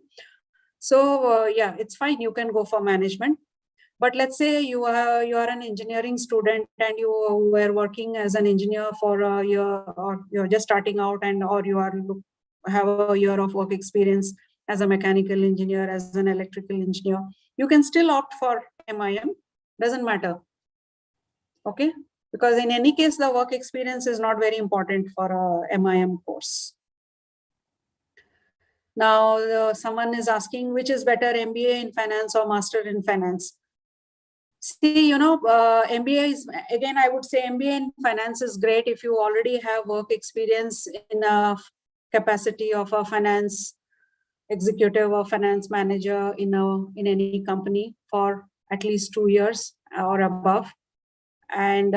So yeah, it's fine. You can go for management. But let's say you are an engineering student and you were working as an engineer for a year, or you're just starting out, and or you have a year of work experience as a mechanical engineer, as an electrical engineer. You can still opt for MIM. Doesn't matter. Okay, because in any case the work experience is not very important for a MIM course. Now someone is asking, which is better, MBA in finance or master in finance? See, MBA is, again, I would say MBA in finance is great if you already have work experience in a capacity of a finance executive or finance manager in any company for at least 2 years or above. And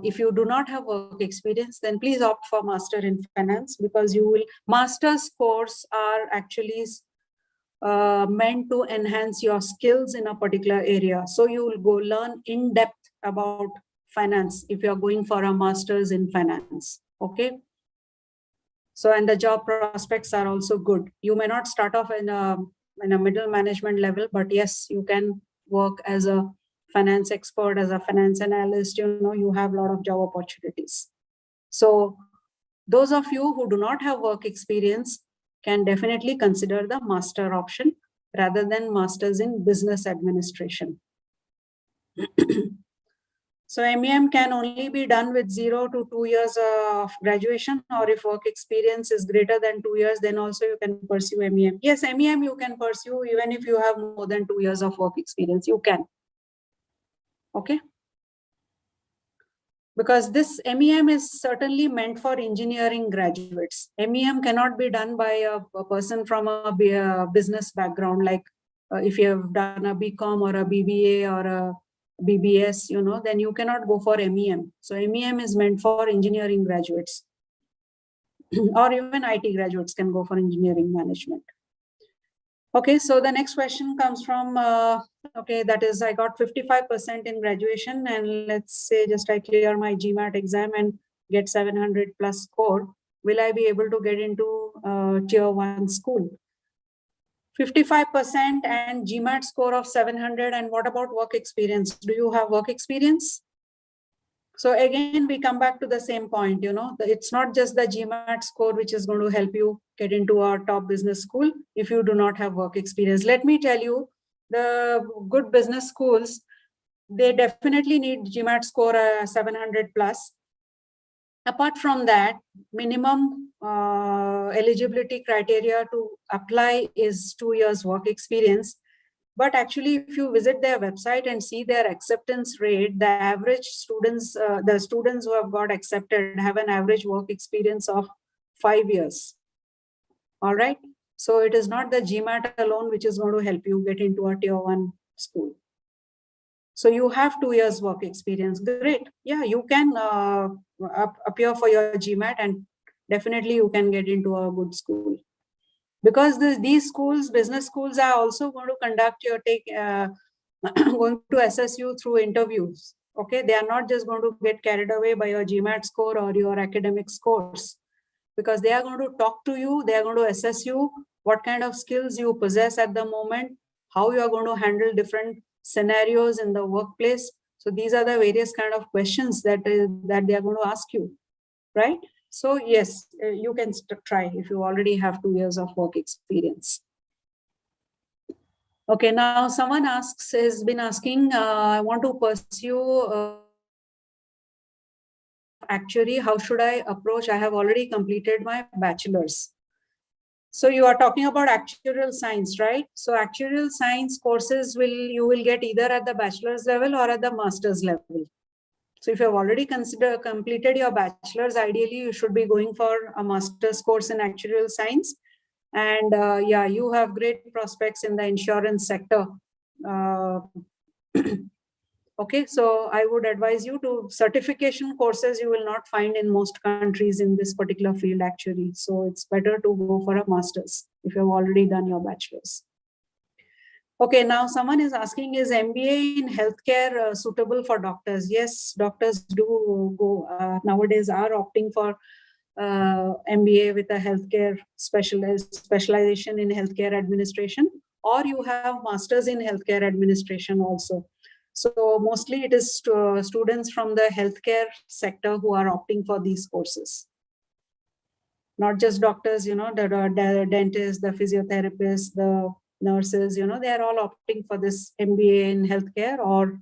if you do not have work experience, then please opt for master in finance, because master's course are actually meant to enhance your skills in a particular area. So you will go learn in depth about finance if you're going for a master's in finance. Okay. So, and the job prospects are also good. You may not start off in a middle management level, but yes, you can work as a finance expert, as a finance analyst. You have a lot of job opportunities. So those of you who do not have work experience can definitely consider the master option rather than masters in business administration. So MEM can only be done with 0 to 2 years of graduation, or if work experience is greater than 2 years, then also you can pursue MEM. Yes, MEM you can pursue even if you have more than 2 years of work experience, you can. Okay. Because this MEM is certainly meant for engineering graduates. MEM cannot be done by a person from a business background, like if you have done a BCom or a BBA or a BBS, then you cannot go for MEM. So MEM is meant for engineering graduates or even IT graduates can go for engineering management. Okay, so the next question comes from, okay, that is, I got 55% in graduation, and let's say just I clear my GMAT exam and get 700 plus score. Will I be able to get into tier 1 school? 55% and GMAT score of 700, and what about work experience? Do you have work experience? So again, we come back to the same point, it's not just the GMAT score which is going to help you get into our top business school if you do not have work experience. Let me tell you, the good business schools, they definitely need GMAT score 700 plus. Apart from that, minimum eligibility criteria to apply is 2 years work experience. But actually, if you visit their website and see their acceptance rate, the average students, the students who have got accepted have an average work experience of 5 years. All right. So it is not the GMAT alone which is going to help you get into a tier 1 school. So you have 2 years work experience. Great. Yeah, you can appear for your GMAT and definitely you can get into a good school. Because these schools, business schools, are also going to conduct going to assess you through interviews. Okay, they are not just going to get carried away by your GMAT score or your academic scores, because they are going to talk to you, they are going to assess you, what kind of skills you possess at the moment, how you are going to handle different scenarios in the workplace. So these are the various kind of questions that they are going to ask you, right? So yes, you can try if you already have 2 years of work experience. Okay, now someone has been asking, I want to pursue actually, how should I approach? I have already completed my bachelor's. So you are talking about actuarial science, right? So actuarial science courses you will get either at the bachelor's level or at the master's level. So if you have already completed your bachelor's, ideally you should be going for a master's course in actuarial science. And yeah, you have great prospects in the insurance sector. Okay, so I would advise you to certification courses you will not find in most countries in this particular field actually. So it's better to go for a master's if you have already done your bachelor's. Okay, now someone is asking, is MBA in healthcare suitable for doctors? Yes, doctors do go nowadays are opting for MBA with a healthcare specialization in healthcare administration, or you have masters in healthcare administration also. So mostly it is students from the healthcare sector who are opting for these courses. Not just doctors, the dentists, the physiotherapists, the nurses, they are all opting for this MBA in healthcare or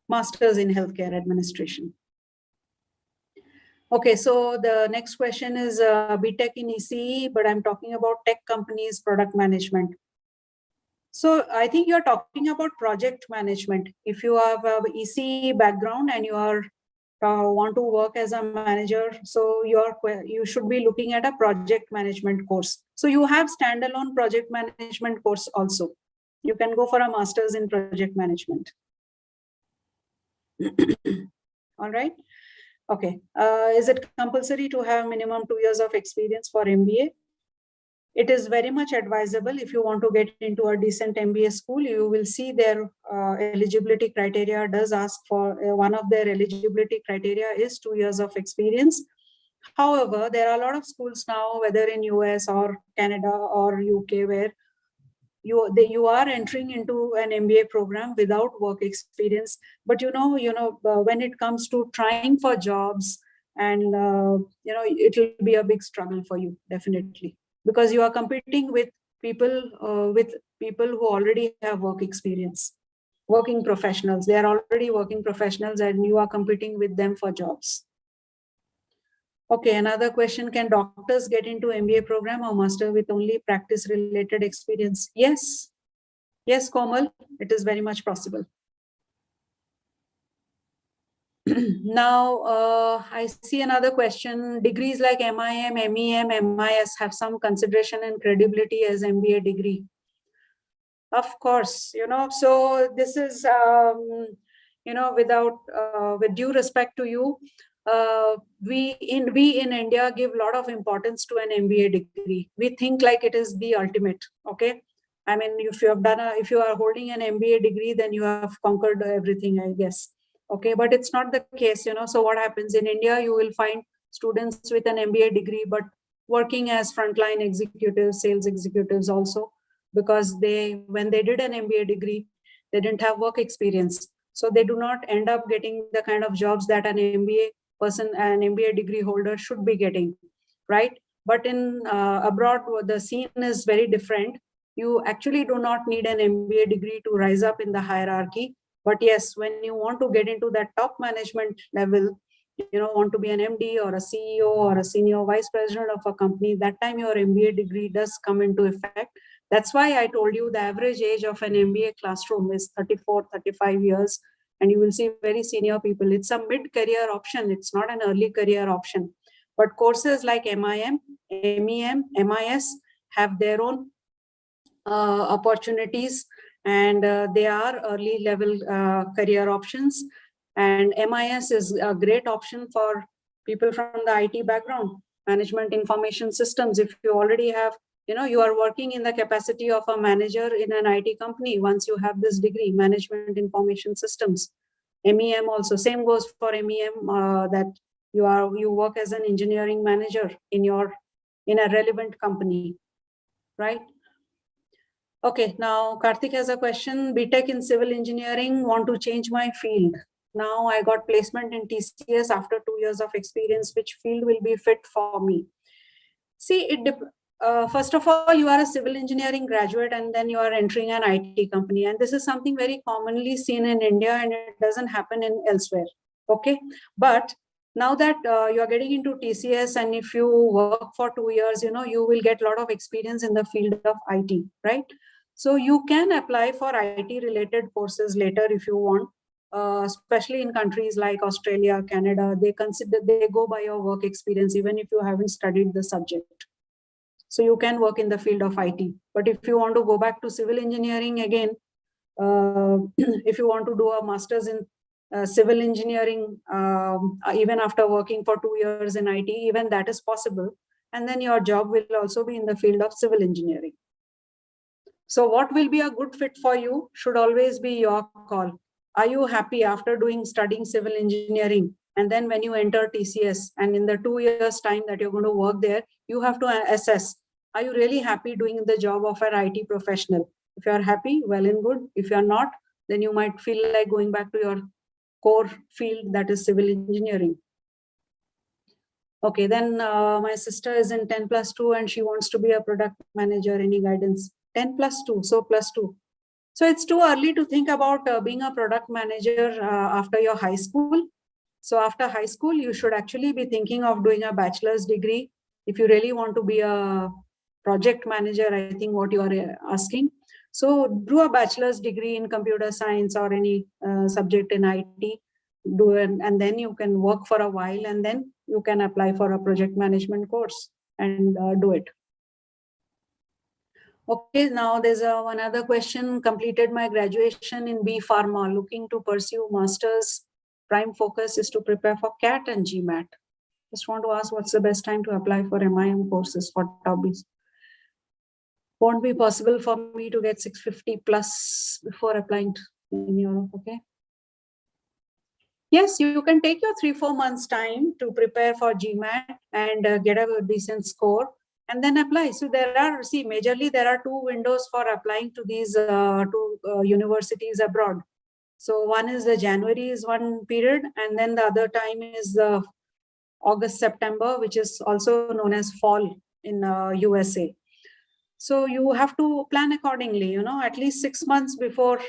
masters in healthcare administration. Okay, so the next question is BTech in ECE, but I'm talking about tech companies, product management. So I think you're talking about project management. If you have an ECE background and you are want to work as a manager, so you should be looking at a project management course. So you have standalone project management course also. You can go for a master's in project management. All right. Okay. Is it compulsory to have minimum 2 years of experience for MBA? It is very much advisable. If you want to get into a decent MBA school, you will see their eligibility criteria does ask for one of their eligibility criteria is 2 years of experience. However, there are a lot of schools now, whether in US or Canada or UK, where you are entering into an MBA program without work experience. But when it comes to trying for jobs, and it will be a big struggle for you, definitely, because you are competing with people who already have work experience, working professionals. They are already working professionals, and you are competing with them for jobs. Okay, another question, can doctors get into MBA program or master with only practice related experience? Yes, Komal, it is very much possible. Now, I see another question. Degrees like MIM, MEM, MIS have some consideration and credibility as MBA degree. Of course, so this is, with due respect to you, we in India give a lot of importance to an MBA degree. We think like it is the ultimate. Okay. I mean, if you are holding an MBA degree, then you have conquered everything, I guess. Okay, but it's not the case, So what happens in India, you will find students with an MBA degree, but working as frontline executives, sales executives also, because when they did an MBA degree, they didn't have work experience. So they do not end up getting the kind of jobs that an MBA degree holder should be getting, right? But in abroad, the scene is very different. You actually do not need an MBA degree to rise up in the hierarchy. But yes, when you want to get into that top management level, want to be an MD or a CEO or a senior vice president of a company, that time your MBA degree does come into effect. That's why I told you the average age of an MBA classroom is 34, 35 years. And you will see very senior people. It's a mid-career option. It's not an early career option. But courses like MIM, MEM, MIS have their own opportunities, and they are early level career options. And MIS is a great option for people from the IT background, management information systems. If you already have, you are working in the capacity of a manager in an IT company once you have this degree, management information systems. MEM also, same goes for MEM, that you work as an engineering manager in a relevant company, right? Okay, now Karthik has a question. BTech in civil engineering, want to change my field. Now I got placement in TCS after 2 years of experience. Which field will be fit for me? See, first of all, you are a civil engineering graduate and then you are entering an IT company. And this is something very commonly seen in India and it doesn't happen in elsewhere. Okay. But now that you are getting into TCS and if you work for 2 years, you will get a lot of experience in the field of IT, right? So you can apply for IT related courses later if you want. Especially in countries like Australia, Canada, they go by your work experience, even if you haven't studied the subject. So you can work in the field of IT. But if you want to go back to civil engineering again, if you want to do a master's in civil engineering, even after working for 2 years in IT, even that is possible. And then your job will also be in the field of civil engineering. So what will be a good fit for you should always be your call. Are you happy after studying civil engineering? And then when you enter TCS and in the 2 years time that you're going to work there, you have to assess, are you really happy doing the job of an IT professional? If you're happy, well and good. If you're not, then you might feel like going back to your core field, that is civil engineering. Okay, then my sister is in 10+2 and she wants to be a product manager. Any guidance? 10+2, so +2. So it's too early to think about being a product manager after your high school. So after high school, you should actually be thinking of doing a bachelor's degree. If you really want to be a project manager, I think what you are asking. So do a bachelor's degree in computer science or any subject in IT, do it, and then you can work for a while and then you can apply for a project management course and do it. Okay, now there's one other question. Completed my graduation in B Pharma, looking to pursue master's. Prime focus is to prepare for CAT and GMAT. Just want to ask, what's the best time to apply for MIM courses for TOBIs? Won't be possible for me to get 650 plus before applying in Europe, okay? Yes, you can take your 3-4 months time to prepare for GMAT and get a decent score and then apply. So majorly there are 2 windows for applying to these two universities abroad. So one is the January is one period and then the other time is the August, September, which is also known as fall in USA. So you have to plan accordingly, at least 6 months before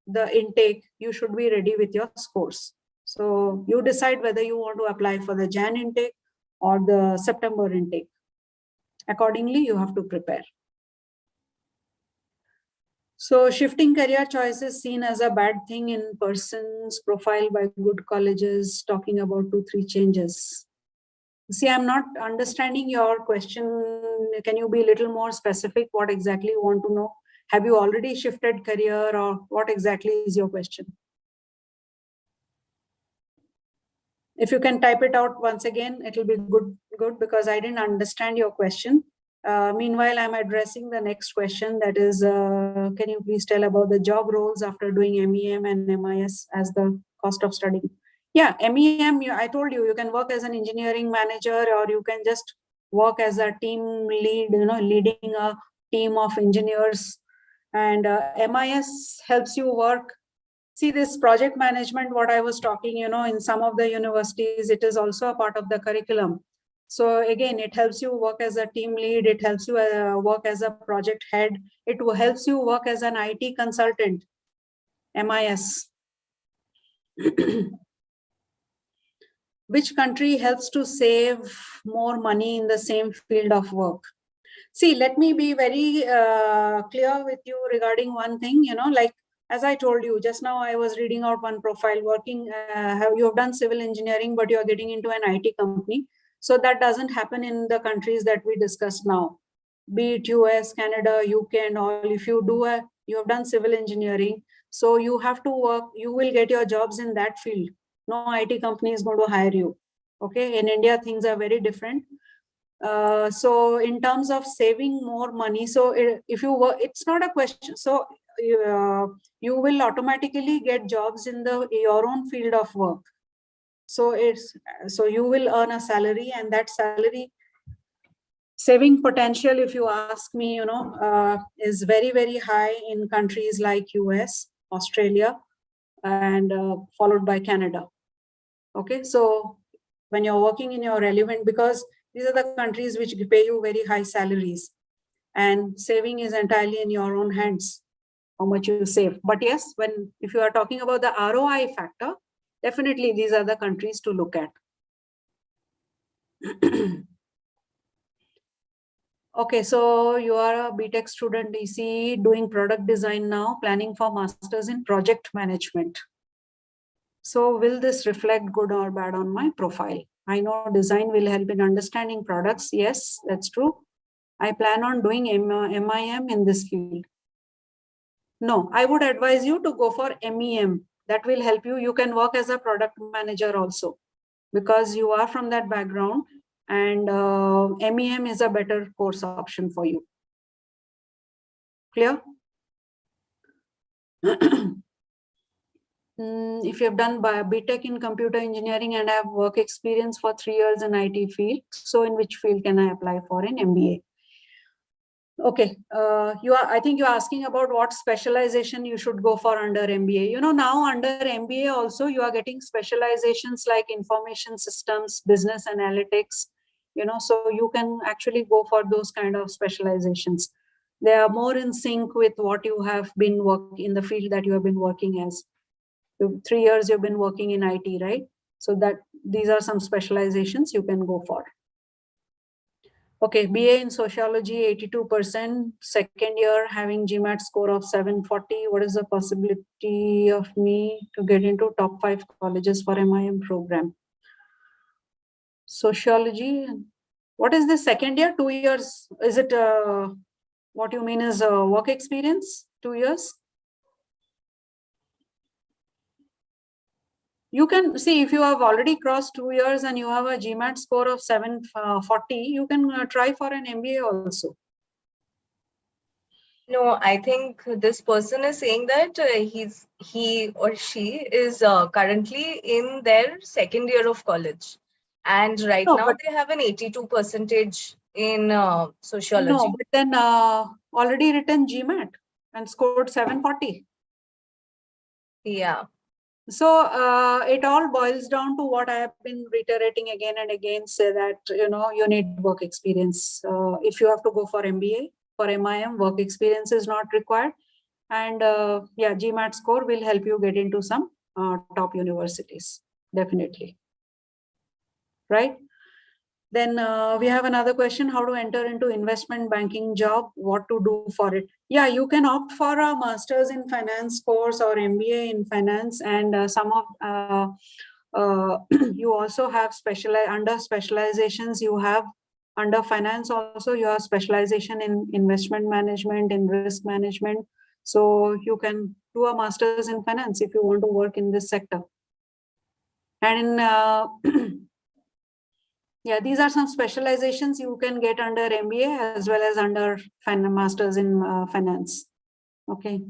the intake, you should be ready with your scores. So you decide whether you want to apply for the Jan intake or the September intake. Accordingly, you have to prepare. So shifting career choices seen as a bad thing in person's profile by good colleges, talking about 2-3 changes. See, I'm not understanding your question. Can you be a little more specific? What exactly you want to know? Have you already shifted career or what exactly is your question? If you can type it out once again, it will be good because I didn't understand your question. Meanwhile, I'm addressing the next question, that is, can you please tell about the job roles after doing MEM and MIS as the cost of studying? Yeah, MEM, I told you, you can work as an engineering manager or you can just work as a team lead, leading a team of engineers. And MIS helps you work. See, this project management, what I was talking, in some of the universities, it is also a part of the curriculum. So again, it helps you work as a team lead. It helps you work as a project head. It helps you work as an IT consultant, MIS. Which country helps to save more money in the same field of work? See, let me be very clear with you regarding one thing, like, as I told you just now, I was reading out one profile working, you have done civil engineering, but you are getting into an IT company. So that doesn't happen in the countries that we discussed now, be it US, Canada, UK and all. If you have done civil engineering, so you have to work, you will get your jobs in that field. No IT company is going to hire you. Okay, in India, things are very different. So in terms of saving more money, so if you work, it's not a question. So you will automatically get jobs in your own field of work. So you will earn a salary, and that salary saving potential, if you ask me, is very, very high in countries like US, Australia, and followed by Canada. Okay, so when you're working in your relevant, because these are the countries which pay you very high salaries, and saving is entirely in your own hands, how much you save. But yes, if you are talking about the ROI factor, definitely these are the countries to look at. Okay, so you are a BTech student, EC, doing product design now, planning for masters in project management. So will this reflect good or bad on my profile? I know design will help in understanding products. Yes, that's true. I plan on doing MIM in this field. No, I would advise you to go for MEM. That will help you. You can work as a product manager also, because you are from that background, and MEM is a better course option for you. Clear? If you have done BTech in computer engineering and have work experience for 3 years in IT field, so in which field can I apply for an MBA? Okay, I think you're asking about what specialization you should go for under MBA. Now under MBA also you are getting specializations like information systems, business analytics, so you can actually go for those kind of specializations. They are more in sync with what you have been working in the field that you have been working as. 3 years you've been working in IT, right? So that these are some specializations you can go for. Okay, BA in sociology, 82%. Second year, having GMAT score of 740. What is the possibility of me to get into top 5 colleges for MIM program? Sociology. What is the second year? 2 years. Is it what you mean is work experience? 2 years? You can see if you have already crossed 2 years and you have a GMAT score of 740, you can try for an MBA also. No, I think this person is saying that he or she is currently in their second year of college, and right now they have an 82% in sociology. No, but then already written GMAT and scored 740. Yeah. So it all boils down to what I have been reiterating again and again, say that, you need work experience. If you have to go for MBA, for MIM, work experience is not required. And yeah, GMAT score will help you get into some top universities, definitely. Right? Then we have another question, how to enter into investment banking job, what to do for it. Yeah, you can opt for a master's in finance course or MBA in finance, and some of you also have under specializations you have under finance also you have specialization in investment management, in risk management. So you can do a master's in finance if you want to work in this sector. And in yeah, these are some specializations you can get under MBA as well as under masters in finance. Okay.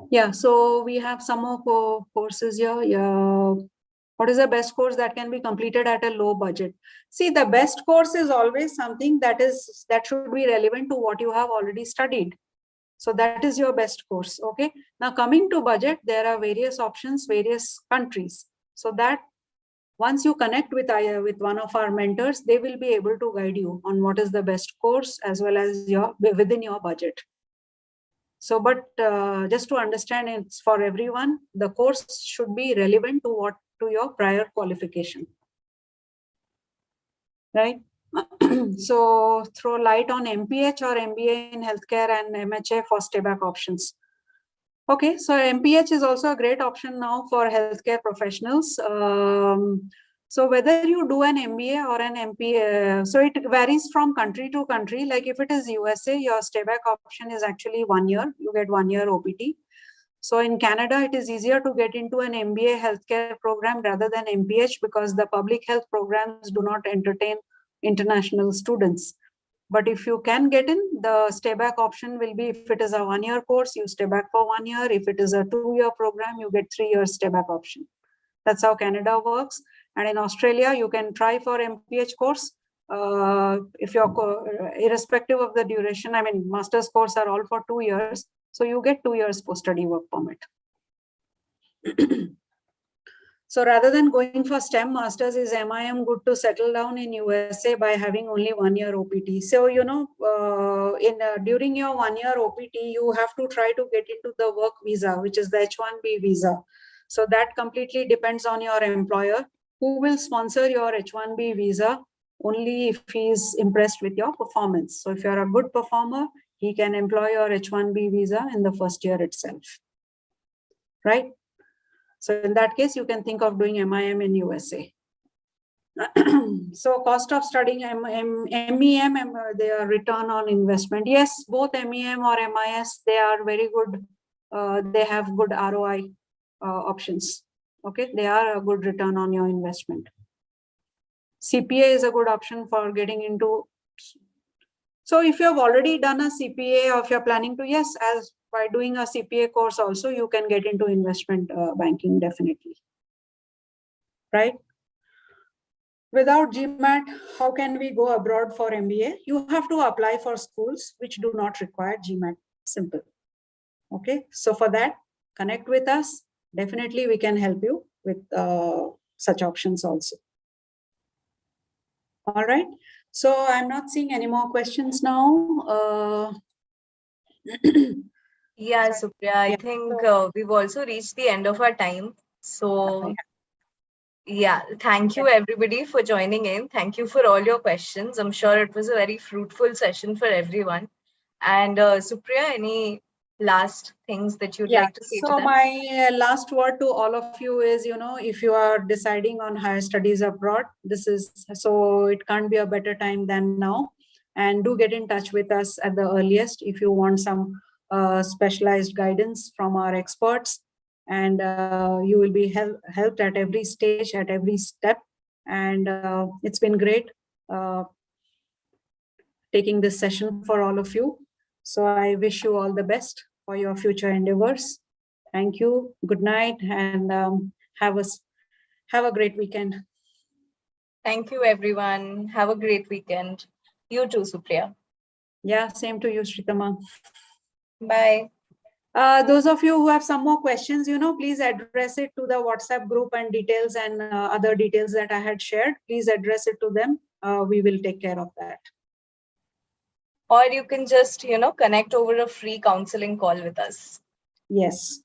Yeah, so we have some more courses here. Yeah. What is the best course that can be completed at a low budget? See, the best course is always something that should be relevant to what you have already studied. So that is your best course. Okay. Now coming to budget, there are various options, various countries. So that once you connect with one of our mentors, they will be able to guide you on what is the best course as well as within your budget. So, but just to understand, it's for everyone. The course should be relevant to your prior qualification, right? So, throw light on MPH or MBA in healthcare and MHA for stay-back options. Okay, so MPH is also a great option now for healthcare professionals. So whether you do an MBA or an MPA, so it varies from country to country. Like if it is USA, your stay-back option is actually 1 year. You get 1 year OPT. So in Canada, it is easier to get into an MBA healthcare program rather than MPH because the public health programs do not entertain international students. But if you can get in, the stay back option will be, if it is a 1-year course, you stay back for 1 year. If it is a 2-year program, you get 3 years stay back option. That's how Canada works. And in Australia, you can try for MPH course. If you're irrespective of the duration, I mean, master's course are all for 2 years. So you get 2 years post-study work permit. So rather than going for STEM masters, is MIM good to settle down in USA by having only 1 year OPT? So, you know, during your 1 year OPT, you have to try to get into the work visa, which is the H1B visa. So that completely depends on your employer, who will sponsor your H1B visa only if he is impressed with your performance. So if you're a good performer, he can employ your H1B visa in the first year itself, right? So in that case, you can think of doing MIM in USA. So cost of studying MEM, their return on investment. Yes, both MEM or MIS, they are very good. They have good ROI options. Okay, they are a good return on your investment. CPA is a good option for getting into. So if you have already done a CPA, or if you're planning to, yes, as by doing a CPA course also, you can get into investment banking, definitely. Right? Without GMAT, how can we go abroad for MBA? You have to apply for schools which do not require GMAT. Simple. Okay, so for that, connect with us. Definitely, we can help you with such options also. All right. So I'm not seeing any more questions now. Yeah, Supriya, I think we've also reached the end of our time. So yeah, thank you everybody for joining in. Thank you for all your questions. I'm sure it was a very fruitful session for everyone. And Supriya, any last things that you'd like to say to them? So my last word to all of you is, you know, if you are deciding on higher studies abroad, it can't be a better time than now. And do get in touch with us at the earliest if you want some specialized guidance from our experts. And you will be helped at every stage, at every step. And it's been great taking this session for all of you. So I wish you all the best for your future endeavors. Thank you. Good night, and have a great weekend. Thank you, everyone. Have a great weekend. You too, Supriya. Yeah, same to you, Shritama. Bye. Those of you who have some more questions, you know, please address it to the WhatsApp group and details and other details that I had shared. Please address it to them. We will take care of that. Or you can just, you know, connect over a free counseling call with us. Yes.